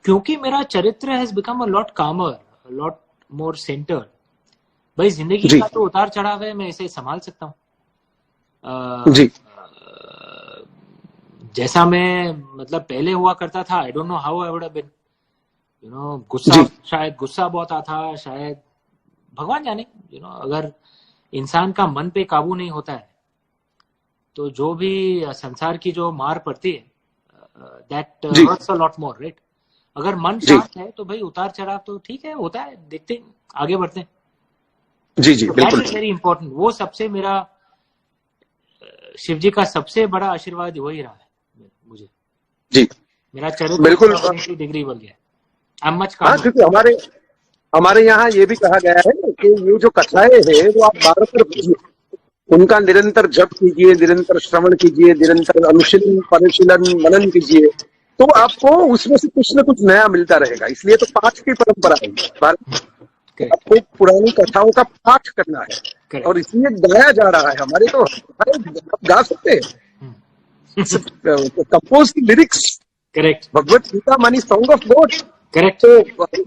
क्योंकि मेरा चरित्र हैज बिकम अ लॉट कामर, लॉट मोर सेंटर्ड. भाई जिंदगी जी का तो उतार चढ़ाव है, मैं इसे संभाल सकता हूँ. जी जैसा मैं मतलब पहले हुआ करता था, I don't know how I would have been, you know. गुस्सा, जी शायद गुस्सा बहुत आता, शायद भगवान जाने, यू नो. अगर इंसान का मन पे काबू नहीं होता है तो जो भी संसार की जो मार पड़ती है, दैट जी hurts a lot more, right. अगर मन जी शांत है तो भाई उतार चढ़ाव तो ठीक है, होता है, देखते हैं, आगे बढ़ते हैं. जी जी दैट बिल्कुल इज वेरी इंपॉर्टेंट. वो सबसे मेरा शिव जी का सबसे बड़ा आशीर्वाद वही रहा है मुझे. जी मेरा चरित्र बिल्कुल. की डिग्री बढ़ गया. आई एम मच हाँ, काम. क्योंकि हमारे हमारे यहाँ ये भी कहा गया है कि ये जो कथाएं हैं वो आप बार-बार पढ़िए, उनका निरंतर जप कीजिए, निरंतर श्रवण कीजिए, निरंतर अनुशीलन परिशीलन मनन कीजिए, तो आपको उसमें से कुछ न कुछ नया मिलता रहेगा. इसलिए तो पाठ की परंपरा है भारत में. आपको पुरानी कथाओं का पाठ करना है और इसलिए गाया जा रहा है. हमारे तो आप गा सकते हैं कंपोज की लिरिक्स. करेक्ट भगवत गीता मानी सॉन्ग ऑफ गॉड, करेक्ट तो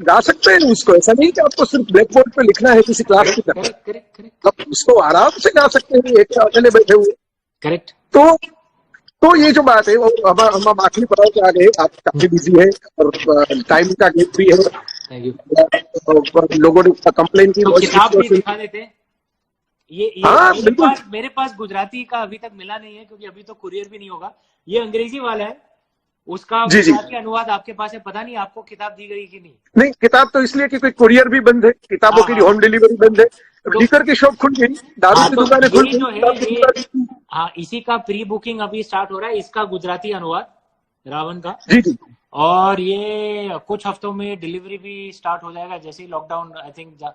गा सकते हैं उसको. ऐसा नहीं कि आपको सिर्फ ब्लैक बोर्ड पे लिखना है किसी क्लास की तरह. करेक्ट करेक्ट करेक्ट आप उसको आराम से गा सकते हैं एक अकेले बैठे हुए. करेक्ट. तो ये जो बात है वो हम आखिरी पड़ाव पे आ गए. आप काफी बिजी है और टाइम का गेप भी है. Thank you. लोगों ने कंप्लेन की. तो किताब भी दिखा देते हैं. ये हाँ बिल्कुल. मेरे पास गुजराती का अभी तक मिला नहीं है, क्योंकि अभी तो कुरियर भी नहीं होगा. ये अंग्रेजी वाला है, उसका जी जी गुजराती अनुवाद आपके पास है. पता नहीं आपको किताब दी गई कि नहीं. नहीं, किताब तो इसलिए क्योंकि कुरियर भी बंद है, किताबों की होम डिलीवरी बंद है. लीकर की शॉप खुल गई, दारू की तो दुकानें खुल यही जो है ये, गई. हाँ, इसी का प्री बुकिंग अभी स्टार्ट हो रहा है, इसका गुजराती अनुवाद रावण का. जी जी और ये कुछ हफ्तों में डिलीवरी भी स्टार्ट हो जाएगा, जैसे ही लॉकडाउन आई थिंक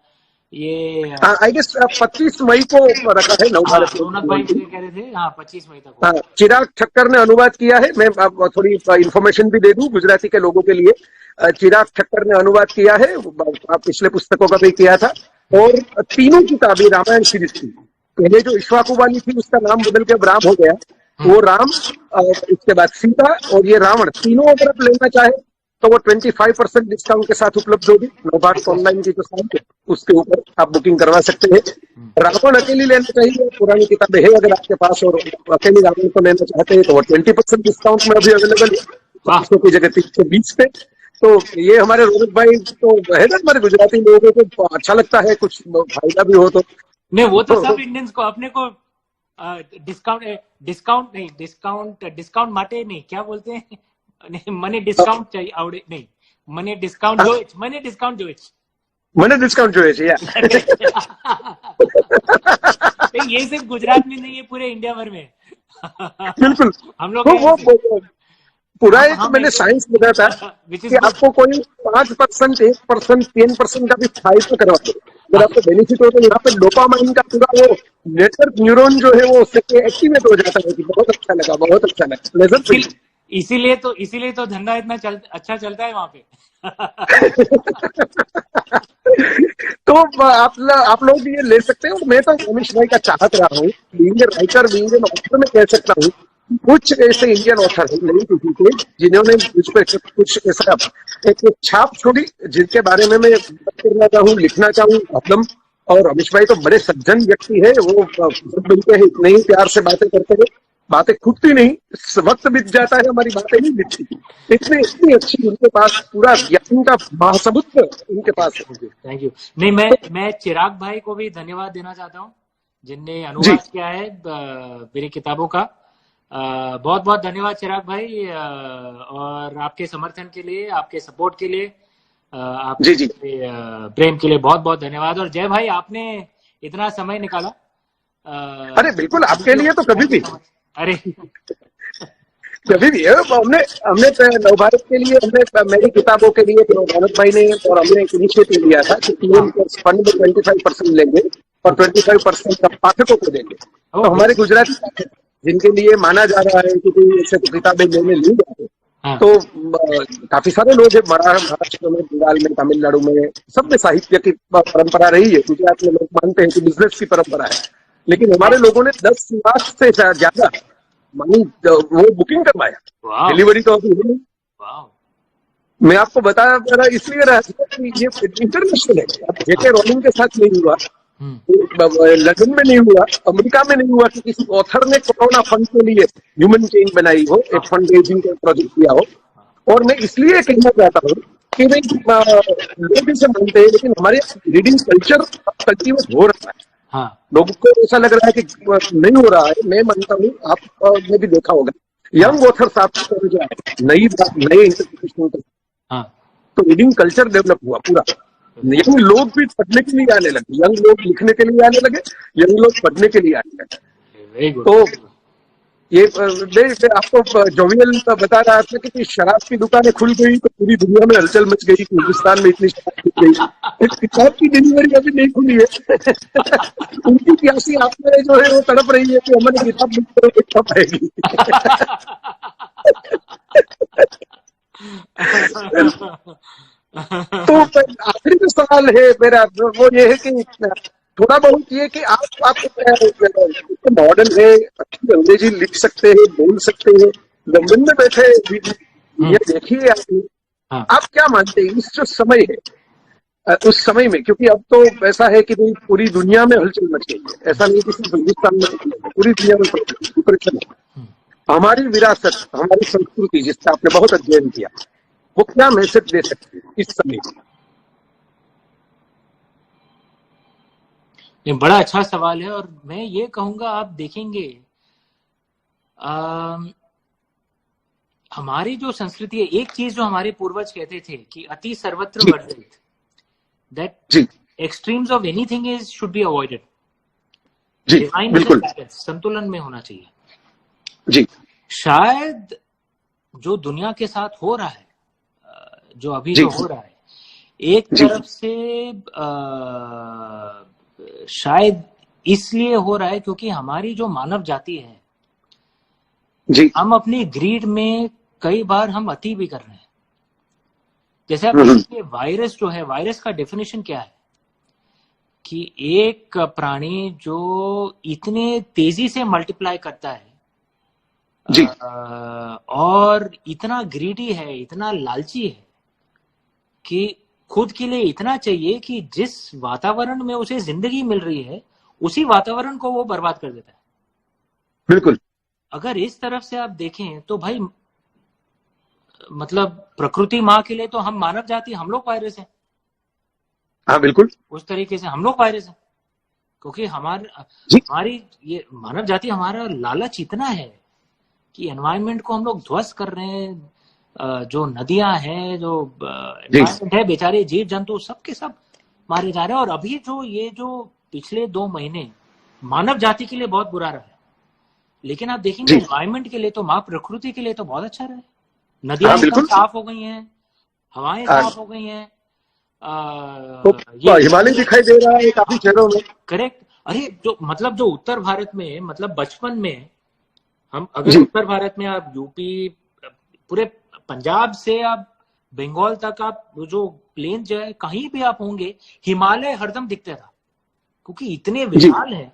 ये. आई गेस 25 मई को रखा है नव भारत. रौनक भाई मुझे कह रहे थे, हाँ 25 मई तक. हाँ, चिराग ठक्कर ने अनुवाद किया है. मैं अब थोड़ी इन्फॉर्मेशन भी दे दूं गुजराती के लोगों के लिए. चिराग ठक्कर ने अनुवाद किया है, पिछले पुस्तकों का भी किया था. और तीनों किताबें रामायण सीरीज की. पहले जो इक्ष्वाकु वाली थी उसका नाम बदल के अब राम हो गया. वो राम, इसके बाद सीता और ये रावण, तीनों अगर आप लेना चाहे तो वो 25% डिस्काउंट के साथ उपलब्ध होगी. नवभारत ऑनलाइन की जो साइट है उसके ऊपर आप बुकिंग करवा सकते हैं. रावण अकेली लेना चाहिए, पुरानी किताबें है अगर आपके पास और अकेली रावण को लेना चाहते हैं तो वो 20% डिस्काउंट में अभी अवेलेबल है, 200 की जगह 320 पे. तो ये हमारे रोहित भाई तो है ना, हमारे गुजराती लोगों को अच्छा लगता है, कुछ फायदा भी हो तो. नहीं, वो तो सब इंडियंस को, अपने को डिस्काउंट माटे नहीं, क्या बोलते हैं, मनी डिस्काउंट चाहिए आवड़े नहीं, मनी डिस्काउंट जो या ये सिर्फ गुजरात में नहीं है, पूरे इंडिया भर में. बिल्कुल. हम लोग वो पूरा एक मैंने साइंस बताया था कि आपको कोई 5%, 1%, 10% का भी फायदा करवा दे, अगर आपको बेनिफिट हो तो यहाँ पे डोपामाइन का पूरा वो नेटवर्क न्यूरॉन जो है वो एक्टिवेट हो जाता है कि बहुत अच्छा लगा, बहुत अच्छा लगा, प्लेजर. इसीलिए तो धंधा इतना अच्छा चलता है वहां पे. तो आप लोग भी ये ले सकते हैं. और मैं तो रमेश भाई का चाहत रहा हूँ, इंडियन राइटर भी, इंडियन ऑथर में कह सकता हूँ, कुछ ऐसे इंडियन ऑथर हैं नई पीढ़ी के जिन्होंने मुझ पर कुछ ऐसा एक छाप छोड़ी, जिनके बारे में मैं बात करना चाहूँ, लिखना चाहूँ एकदम. और रमेश भाई तो बड़े सज्जन व्यक्ति है. वो जब मिलते हैं इतने ही प्यार से बातें करते हैं, बातें खुदती नहीं, वक्त बीत जाता है, हमारी बातें नहीं बीतती. इतनी अच्छी उनके पास पूरा ज्ञान का महासमुद्र उनके पास है. Thank you. नहीं, मैं चिराग भाई को भी धन्यवाद देना चाहता हूँ, जिनने अनुवाद किया है मेरी किताबों का. बहुत बहुत धन्यवाद चिराग भाई, और आपके समर्थन के लिए, आपके सपोर्ट के लिए, आपके प्रेम के लिए बहुत बहुत धन्यवाद. और जय भाई, आपने इतना समय निकाला. अरे बिल्कुल, आपके लिए तो कभी भी. अरे कभी भी हमने नवभारत के लिए, हमने मेरी किताबों के लिए भारत भाई ने और हमने एक इनिशिएटिव लिया था कि फंड में 25% लेंगे और 25% पाठकों को देंगे. तो हमारे गुजराती पाठक जिनके लिए माना जा रहा है कि ऐसे तो किताबें लेने ली जाए, तो काफी सारे लोग हैं महाराष्ट्र में, बंगाल में, तमिलनाडु में, सब में साहित्य की परंपरा रही है. गुजरात में लोग मानते हैं कि बिजनेस की परंपरा है, लेकिन हमारे लोगों ने 10 लाख से ज्यादा मानी वो बुकिंग करवाया. डिलीवरी तो अभी नहीं. मैं आपको बता रहा इसलिए रहा था कि ये इंटरनेशनल है। अब जेके रोलिंग के साथ नहीं हुआ, लंदन में नहीं हुआ, अमेरिका में नहीं हुआ कि किसी ऑथर ने कोरोना फंड के लिए ह्यूमन चेन बनाई हो, एक फंड रेजिंग का प्रोजेक्ट किया हो। और मैं इसलिए कहना चाहता हूँ कि भाई लोग इसे मानते हैं, लेकिन हमारे रीडिंग कल्चर कल्टीवेट हो रहा है। हाँ, लोगों को ऐसा लग रहा है कि नहीं हो रहा है। मैं मानता हूँ, आपने भी देखा होगा, यंग ऑथर्स आपको जो है नए इंटरप्रिटेशन, हाँ, तो रीडिंग कल्चर डेवलप हुआ पूरा। यंग लोग भी पढ़ने के लिए आने लगे, यंग लोग लिखने के लिए आने लगे, यंग लोग पढ़ने के लिए आने लगे। Very good. तो ये मैं आपको जोवियल बता रहा था कि शराब की दुकानें खुल गई तो पूरी दुनिया में हलचल मच गई कि हिंदुस्तान में इतनी शराब खुल गई। किताब की डिलीवरी अभी नहीं खुली है। उनकी प्यासी आत्माएं जो है वो तड़प रही है कि हमारी किताब लिख करो, कब आएगी। तो आखिरी जो सवाल है मेरा वो ये है कि थोड़ा बहुत ये कि आप मॉडर्न है, अच्छी अंग्रेजी लिख सकते हैं, बोल सकते हैं, लंदन में बैठे ये देखिए आपने, आप क्या मानते हैं इस जो समय है, उस समय में, क्योंकि अब तो ऐसा है कि भाई पूरी दुनिया में हलचल मच गई है, ऐसा नहीं कि सिर्फ हिंदुस्तान में, पूरी दुनिया में डिप्रेशन है। हमारी विरासत, हमारी संस्कृति जिसका आपने बहुत अध्ययन किया, वो क्या मैसेज दे सकती है इस समय? ये बड़ा अच्छा सवाल है, और मैं ये कहूंगा, आप देखेंगे हमारी जो संस्कृति है, एक चीज जो हमारे पूर्वज कहते थे कि अति सर्वत्र वर्जित, that extremes of anything is should be avoided. Divine is a balance, संतुलन में होना चाहिए जी। शायद जो दुनिया के साथ हो रहा है, जो अभी जो हो रहा है, एक तरफ से शायद इसलिए हो रहा है क्योंकि हमारी जो मानव जाति है जी, हम अपनी ग्रीड में कई बार हम अति भी कर रहे हैं। जैसे आप देखिए, वायरस जो है, वायरस का डेफिनेशन क्या है कि एक प्राणी जो इतने तेजी से मल्टीप्लाई करता है जी, और इतना ग्रीडी है, इतना लालची है कि खुद के लिए इतना चाहिए कि जिस वातावरण में उसे जिंदगी मिल रही है, उसी वातावरण को वो बर्बाद कर देता है। बिल्कुल। अगर इस तरफ से आप देखें तो भाई, मतलब प्रकृति माँ के लिए तो हम मानव जाति, हम लोग वायरस हैं। हाँ बिल्कुल, उस तरीके से हम लोग वायरस हैं, क्योंकि हमारी ये मानव जाति, हमारा लालच इतना है कि एनवायरनमेंट को हम लोग ध्वस्त कर रहे हैं। जो नदियां हैं, जो एनवायरनमेंट है, बेचारे जीव जंतु सबके सब मारे जा रहे हैं। और अभी जो पिछले 2 महीने मानव जाति के लिए बहुत बुरा रहा है, लेकिन आप देखेंगे एनवायरनमेंट के लिए तो, माँ प्रकृति के लिए तो बहुत अच्छा रहा है। नदियां एकदम साफ हो गई हैं, हवाएं साफ हो गई हैं, हिमालय दिखाई दे रहा है काफी शहरों में। करेक्ट। अरे जो उत्तर भारत में, मतलब बचपन में हम, अगर उत्तर भारत में आप यूपी, पूरे पंजाब से आप बंगाल तक, आप जो प्लेन जो है, कहीं भी आप होंगे, हिमालय हरदम दिखता था, क्योंकि इतने विशाल है।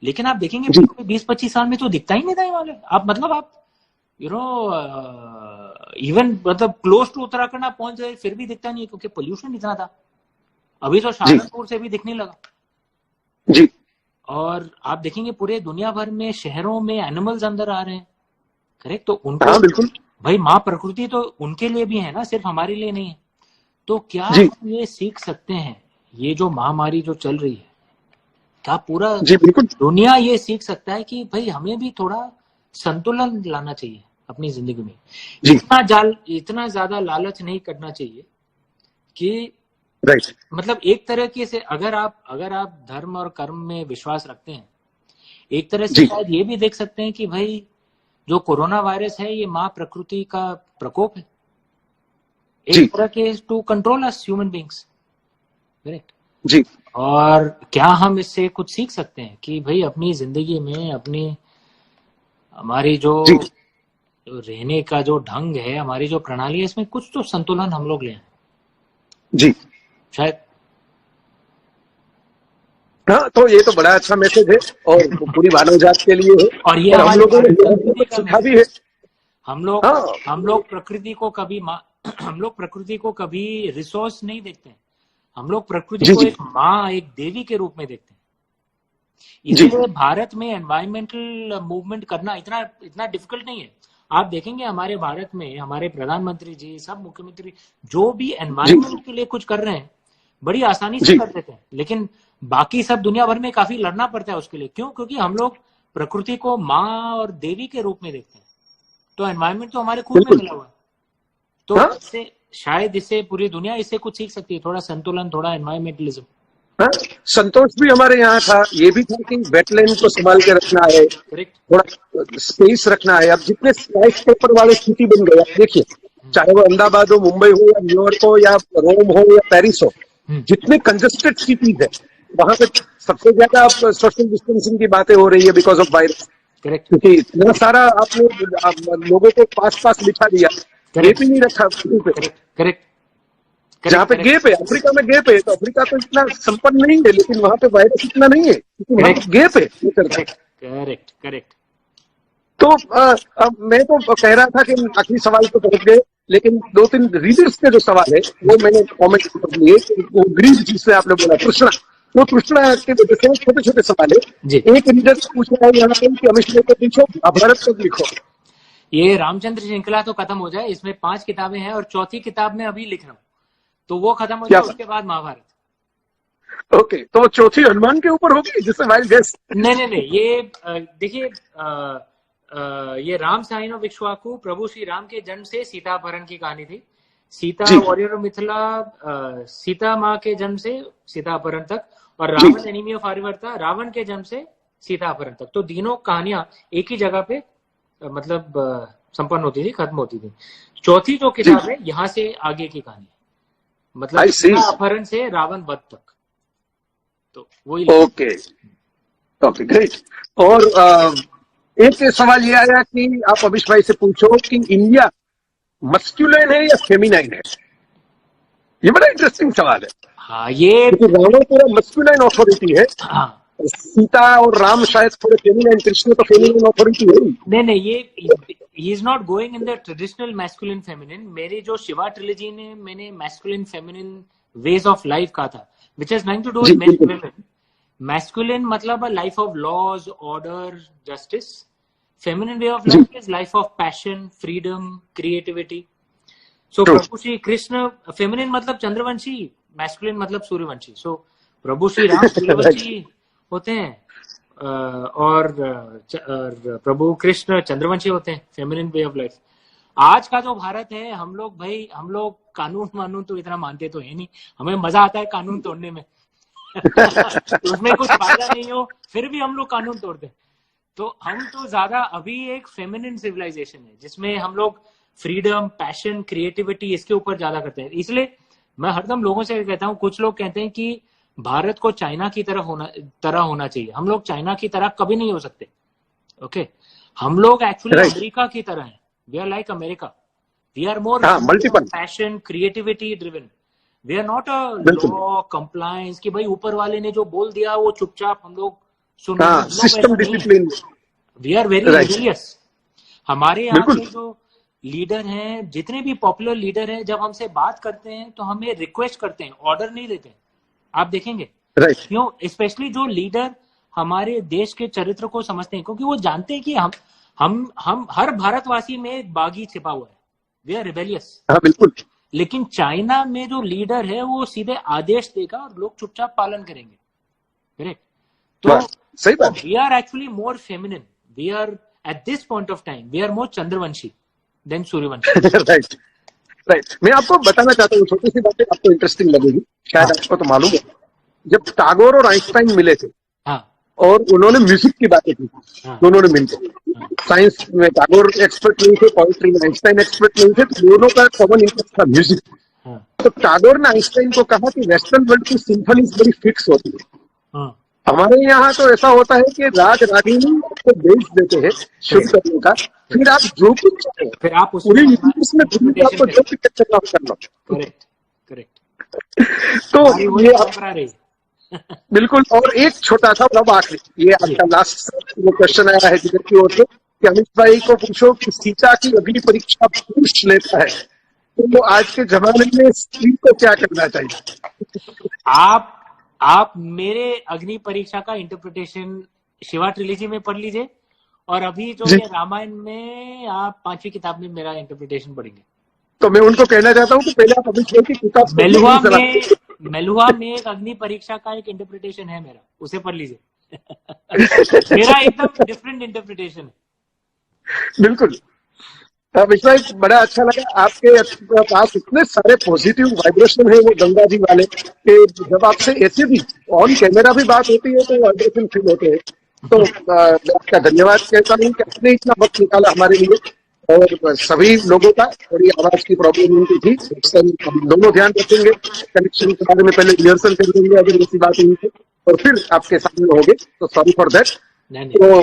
लेकिन आप देखेंगे 20-25 साल में तो दिखता ही नहीं था हिमालय। आप इवन क्लोज टू उत्तराखंड आप पहुंच गए, फिर भी दिखता नहीं है, क्योंकि पोल्यूशन इतना था। अभी तो सहारनपुर से भी दिखने लगा जी। और आप देखेंगे पूरे दुनिया भर में शहरों में एनिमल्स अंदर आ रहे हैं। करेक्ट। तो उनको बिल्कुल भाई, माँ प्रकृति तो उनके लिए भी है ना, सिर्फ हमारे लिए नहीं है। तो क्या हम ये सीख सकते हैं, ये जो महामारी जो चल रही है, क्या पूरा बिल्कुल दुनिया ये सीख सकता है कि भाई हमें भी थोड़ा संतुलन लाना चाहिए अपनी जिंदगी में। इतना ज्यादा लालच नहीं करना चाहिए कि मतलब एक तरीके से अगर आप धर्म और कर्म में विश्वास रखते हैं, एक तरह से शायद ये भी देख सकते हैं कि भाई जो कोरोना वायरस है, ये माँ प्रकृति का प्रकोप है, एक तरह के, to control us human beings. Correct जी। और क्या हम इससे कुछ सीख सकते हैं कि भाई अपनी जिंदगी में, हमारी जो रहने का जो ढंग है, हमारी जो प्रणाली है, इसमें कुछ तो संतुलन हम लोग ले आए जी, शायद। हाँ, तो ये तो बड़ा अच्छा मैसेज है और पूरी मानव जात के लिए है। और ये हम लोगों ने सीखा भी है। हम लोग प्रकृति को कभी हम लोग प्रकृति को कभी रिसोर्स नहीं देखते हैं, हम लोग प्रकृति जी को जी एक माँ, एक देवी के रूप में देखते हैं। जी इसलिए भारत में एनवायरमेंटल मूवमेंट करना इतना इतना डिफिकल्ट नहीं है। आप देखेंगे हमारे भारत में हमारे प्रधानमंत्री जी, सब मुख्यमंत्री जो भी जी एनवायरमेंट के लिए कुछ कर रहे हैं बड़ी आसानी से जी कर देते हैं, लेकिन बाकी सब दुनिया भर में काफी लड़ना पड़ता है उसके लिए। क्यों? क्योंकि हम लोग प्रकृति को माँ और देवी के रूप में देखते हैं। तो एनवायरमेंट तो हमारे खून में बिल्कुल। मिला हुआ है। तो हाँ इससे शायद इससे पूरी दुनिया इससे कुछ सीख सकती है, थोड़ा संतुलन, थोड़ा एनवायरमेंटलिज्म। हाँ, संतोष भी हमारे यहाँ था, ये भी था कि वेटलैंड को संभाल के रखना है, करेक्ट। थोड़ा स्पेस रखना है। अब जितने स्काई पेपर वाले सिटी बन गए, आप देखिए, चाहे वो अहमदाबाद हो, मुंबई हो, या न्यूयॉर्क हो, या रोम हो, या पेरिस हो, जितने कंजेस्टेड सिटीज है वहां पे सबसे ज्यादा अब सोशल डिस्टेंसिंग की बातें हो रही है बिकॉज ऑफ वायरस। करेक्ट। क्योंकि इतना सारा आपने लोगों को पास पास बिठा दिया, गेप ही नहीं रखा पे। करेक्ट। करेक्ट। जहाँ पे गेप है, अफ्रीका में गेप है, तो अफ्रीका तो इतना संपन्न नहीं है, लेकिन वहां पे वायरस इतना नहीं है क्योंकि वहां पे गेप है। करेक्ट। करेक्ट। तो अब मैं तो कह रहा था कि आखिरी सवाल तो पहुंच गए, लेकिन दो तीन रीडर्स के जो सवाल है वो मैंने कॉमेंट कर दिए। वो ग्रीक जिससे आपने बोला कृष्णा, वो कृष्णा के वजह से छोटे छोटे सवाल है। एक रीडर से पूछ रहा है यहाँ पे कि अमित को पूछो, महाभारत को लिखो। ये रामचंद्र श्रृंखला तो खत्म हो जाए, इसमें 5 किताबें हैं और चौथी किताब में अभी लिख रहा हूँ, तो वो खत्म हो जाए, उसके बाद महाभारत। ओके, तो चौथी हनुमान के ऊपर होगी जिससे वाइल्ड गेस? नहीं, ये देखिए, ये राम साइन ऑफ इक्ष्वाकु, प्रभु श्री राम के जन्म से सीता अपहरण की कहानी थी। सीता वॉरियर ऑफ मिथिला, सीता माँ के जन्म से सीता अपहरण तक, और रावण एनिमी ऑफ आर्यवर्ता, रावण के जन्म से सीता अपहरण तक। तो तीनों कहानियां एक ही जगह पे मतलब संपन्न होती थी, खत्म होती थी। चौथी जो किताब है यहाँ से आगे की कहानी, मतलब सीता अपहरण से रावण वध तक, तो वही। Okay okay, great. और एक सवाल ये आया कि आप अभिष भाई से पूछो कि इंडिया मस्कुलिन है या फेमिनाइन है? ये बड़ा इंटरेस्टिंग सवाल है। हाँ, ये रावण पूरा मस्कुलिन ऑथोरिटी है। हाँ, सीता और राम शायद थोड़े फेमिनाइन, कृष्ण तो फेमिनाइन ऑथोरिटी है। नहीं, ये he is not going in the traditional masculine feminine. मेरी जो शिवा ट्रिलॉजी ने मैंने masculine feminine ways of life कहा था, which has nothing to do with men women. Masculine मतलब life of laws, order, justice. Feminine way of life is life of passion, freedom, creativity. So Prabhu Shri Krishna, feminine मतलब चंद्रवंशी, मैस्कुलिन मतलब सूर्यवंशी। सो प्रभु श्री राम सूर्यवंशी होते हैं और प्रभु कृष्ण चंद्रवंशी होते हैं, फेमिनिन वे ऑफ लाइफ। आज का जो भारत है, हम लोग कानून वानून तो इतना मानते तो है नहीं, हमें मजा आता है कानून तोड़ने में उसमें कुछ फायदा नहीं हो फिर भी हम लोग कानून तोड़ते हैं। तो हम तो ज्यादा अभी एक फेमिनिन सिविलाइजेशन है जिसमें हम लोग फ्रीडम, पैशन, क्रिएटिविटी इसके ऊपर ज्यादा करते हैं। इसलिए मैं हरदम लोगों से कहता हूँ, कुछ लोग कहते हैं कि भारत को चाइना की तरह होना चाहिए। हम लोग चाइना की तरह कभी नहीं हो सकते। ओके, हम लोग एक्चुअली अमेरिका की तरह हैं। We are like America, we are more multiple passion, creativity driven. We are not a law compliance कि भाई ऊपर वाले ने जो बोल दिया वो चुपचाप हम लोग सुन। System discipline. We are very religious. हमारे यहाँ के जो लीडर हैं, जितने भी पॉपुलर लीडर हैं, जब हमसे बात करते हैं तो हमें रिक्वेस्ट करते हैं, ऑर्डर नहीं देते। आप देखेंगे क्यों? स्पेशली जो लीडर हमारे देश के चरित्र को समझते हैं, क्योंकि वो जानते हैं कि हम हर भारतवासी में एक बागी छिपा हुआ है। We are rebellious. बिल्कुल। लेकिन चाइना में जो लीडर है वो सीधे आदेश देगा और लोग चुपचाप पालन करेंगे। करेक्ट? तो सही बात। We are actually more feminine. We are at this point of time we are more Chandravanshi than Suryavanshi. Right. मैं आपको बताना चाहता हूँ, छोटी सी बातें आपको इंटरेस्टिंग लगेगी, शायद आपको तो मालूम है। जब टैगोर और आइंस्टाइन मिले थे और उन्होंने म्यूजिक की बातें की, दोनों ने मिलकर, साइंस में टैगोर एक्सपर्ट नहीं थे, पोइट्री में आइंस्टाइन एक्सपर्ट नहीं थे, तो दोनों का कॉमन इंटरेस्ट था म्यूजिक। तो टैगोर ने आइंस्टाइन को कहा कि वेस्टर्न वर्ल्ड की सिम्फनीज बड़ी फिक्स होती है, हमारे यहाँ तो ऐसा होता है कि राज रागिनी को बेच देते हैं शुरू करने का, फिर आप जो कुछ फिर आप पूरी उसमें आपको जो पिक्चर करना कर लो। करेक्ट। तो ये आप बिल्कुल। और एक छोटा सा अब आखिरी, ये आपका लास्ट वो क्वेश्चन आया है जिधर की ओर से कि अमित भाई को पूछो कि सीता की अग्नि परीक्षा पुरुष लेता है तो आज के जमाने में स्त्री को क्या करना चाहिए? आप मेरे अग्नि परीक्षा का इंटरप्रिटेशन शिवा ट्रिलॉजी में पढ़ लीजिए, और अभी जो ये रामायण में आप 5वीं किताब में मेरा इंटरप्रिटेशन पढ़ेंगे। तो मैं उनको कहना चाहता हूँ कि पहले आप अभिषेक की किताब मेलुहा में एक अग्नि परीक्षा का एक इंटरप्रिटेशन है मेरा, उसे पढ़ लीजिए। मेरा एकदम डिफरेंट इंटरप्रिटेशन है। बिल्कुल विश्वा, बड़ा अच्छा लगा। आपके पास इतने सारे पॉजिटिव वाइब्रेशन है वो गंगा जी वाले कि जब आपसे ऐसे भी ऑन कैमरा भी बात होती है तो वाइब्रेशन फील होते हैं। तो मैं आपका धन्यवाद कहता हूँ कि आपने इतना वक्त निकाला हमारे लिए, और सभी लोगों का थोड़ी आवाज की प्रॉब्लम उनकी थी, हम दोनों ध्यान रखेंगे। कनेक्शन के बारे में पहले रिहर्सल कर देंगे अगर ऐसी बात हुई है, और फिर आपके सामने होंगे, तो सॉरी फॉर दैट। तो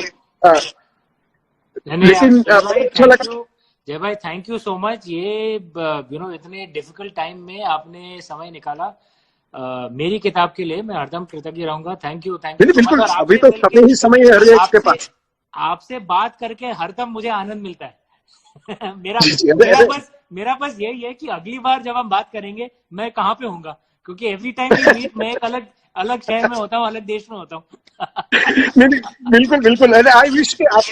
लेकिन अच्छा लगा जय भाई, थैंक यू सो मच। ये इतने डिफिकल्ट टाइम में आपने समय निकाला मेरी किताब के लिए, मैं हरदम कृतज्ञ रहूंगा। थैंक यू बिल्कुल। अभी तो समय ही समय है हर एक के पास। आपसे बात करके हरदम मुझे आनंद मिलता है। मेरा बस यही है कि अगली बार जब हम बात करेंगे मैं कहाँ पे होऊंगा, क्योंकि एवरी टाइम मैं एक अलग शहर में होता हूँ, अलग देश में होता हूँ। बिल्कुल बिल्कुल। आई विश कि आप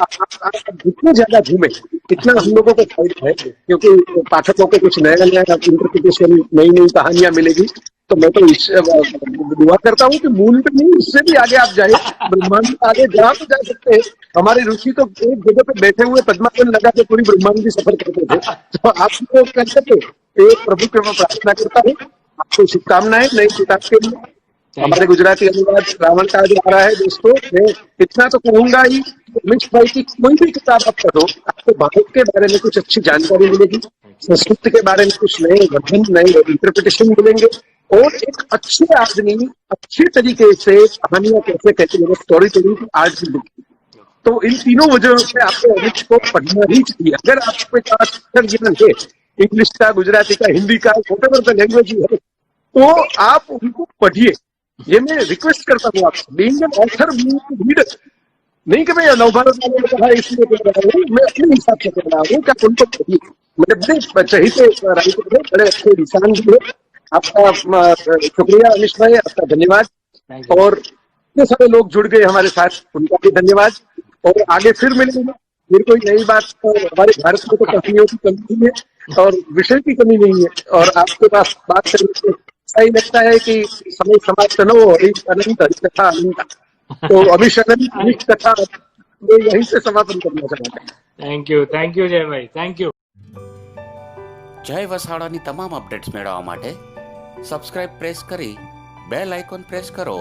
जितने ज्यादा घूमे इतना हम लोगों को फायदा है, क्योंकि पाठकों को कुछ नया इंटरप्रिटेशन, नई नई कहानियां मिलेगी। तो मैं तो दुआ करता हूँ कि मूल पे नहीं, इससे भी आगे आप जाए, ब्रह्मांड आगे जहाँ पे जा सकते हैं। हमारे ऋषि तो एक जगह पे बैठे हुए पद्मासन लगा के पूरी ब्रह्मांड की सफर करते थे, तो आपको कर सके प्रभु के मैं प्रार्थना करता हूँ। आपको शुभकामनाएं नई किताब के लिए। हमारे गुजराती अनुवाद रावण का जो आ रहा है दोस्तों, मैं इतना तो कहूंगा ही, अमिश भाई की कोई भी किताब आप पढ़ो, आपको भारत के बारे में कुछ अच्छी जानकारी मिलेगी, संस्कृति के बारे में कुछ नए वर्जन, नए इंटरप्रिटेशन मिलेंगे, और एक अच्छे आदमी अच्छे तरीके से कहानियां कैसे कहते हैं, स्टोरी टेलिंग की आर्ट भी दिखती। तो इन तीनों वजहों से आपको अमिश को पढ़ना ही चाहिए। अगर आपके पास ज्ञान है इंग्लिश का, गुजराती का, हिंदी का, वॉटेवर द लैंग्वेज है, तो आप उनको पढ़िए। ये मैं रिक्वेस्ट करता हूँ आपसे, बीइंग एन ऑथर, रीडर, नहीं कि मैं नवभारत वालों ने कहा इसलिए कह रहा हूँ, मैं अपने हिसाब से कह रहा हूँ कि आप उनको पढ़िए। मेरे बड़े चाहिए राइटर है, बड़े अच्छे इंसान भी है। आपका शुक्रिया अमिश भाई, आपका धन्यवाद। और इतने सारे लोग जुड़ गए हमारे साथ, उनका भी धन्यवाद। और आगे फिर मिलेंगे, फिर कोई नई बात। हमारे भारत में तो कहानियों की कमी नहीं है और विषय की कमी नहीं है, और आपके पास बात करने से ऐसा ही लगता है कि समय समाप्त न हो, अनंत हरिकथा अनंत। तो अमिश अनंत कथा मैं यहीं से समापन करना चाहता हूँ। थैंक यू जय भाई, थैंक यू। જય વસાડાની તમામ અપડેટ્સ મેળવવા માટે સબસ્ક્રાઇબ પ્રેસ કરી બેલ આઇકોન પ્રેસ કરો।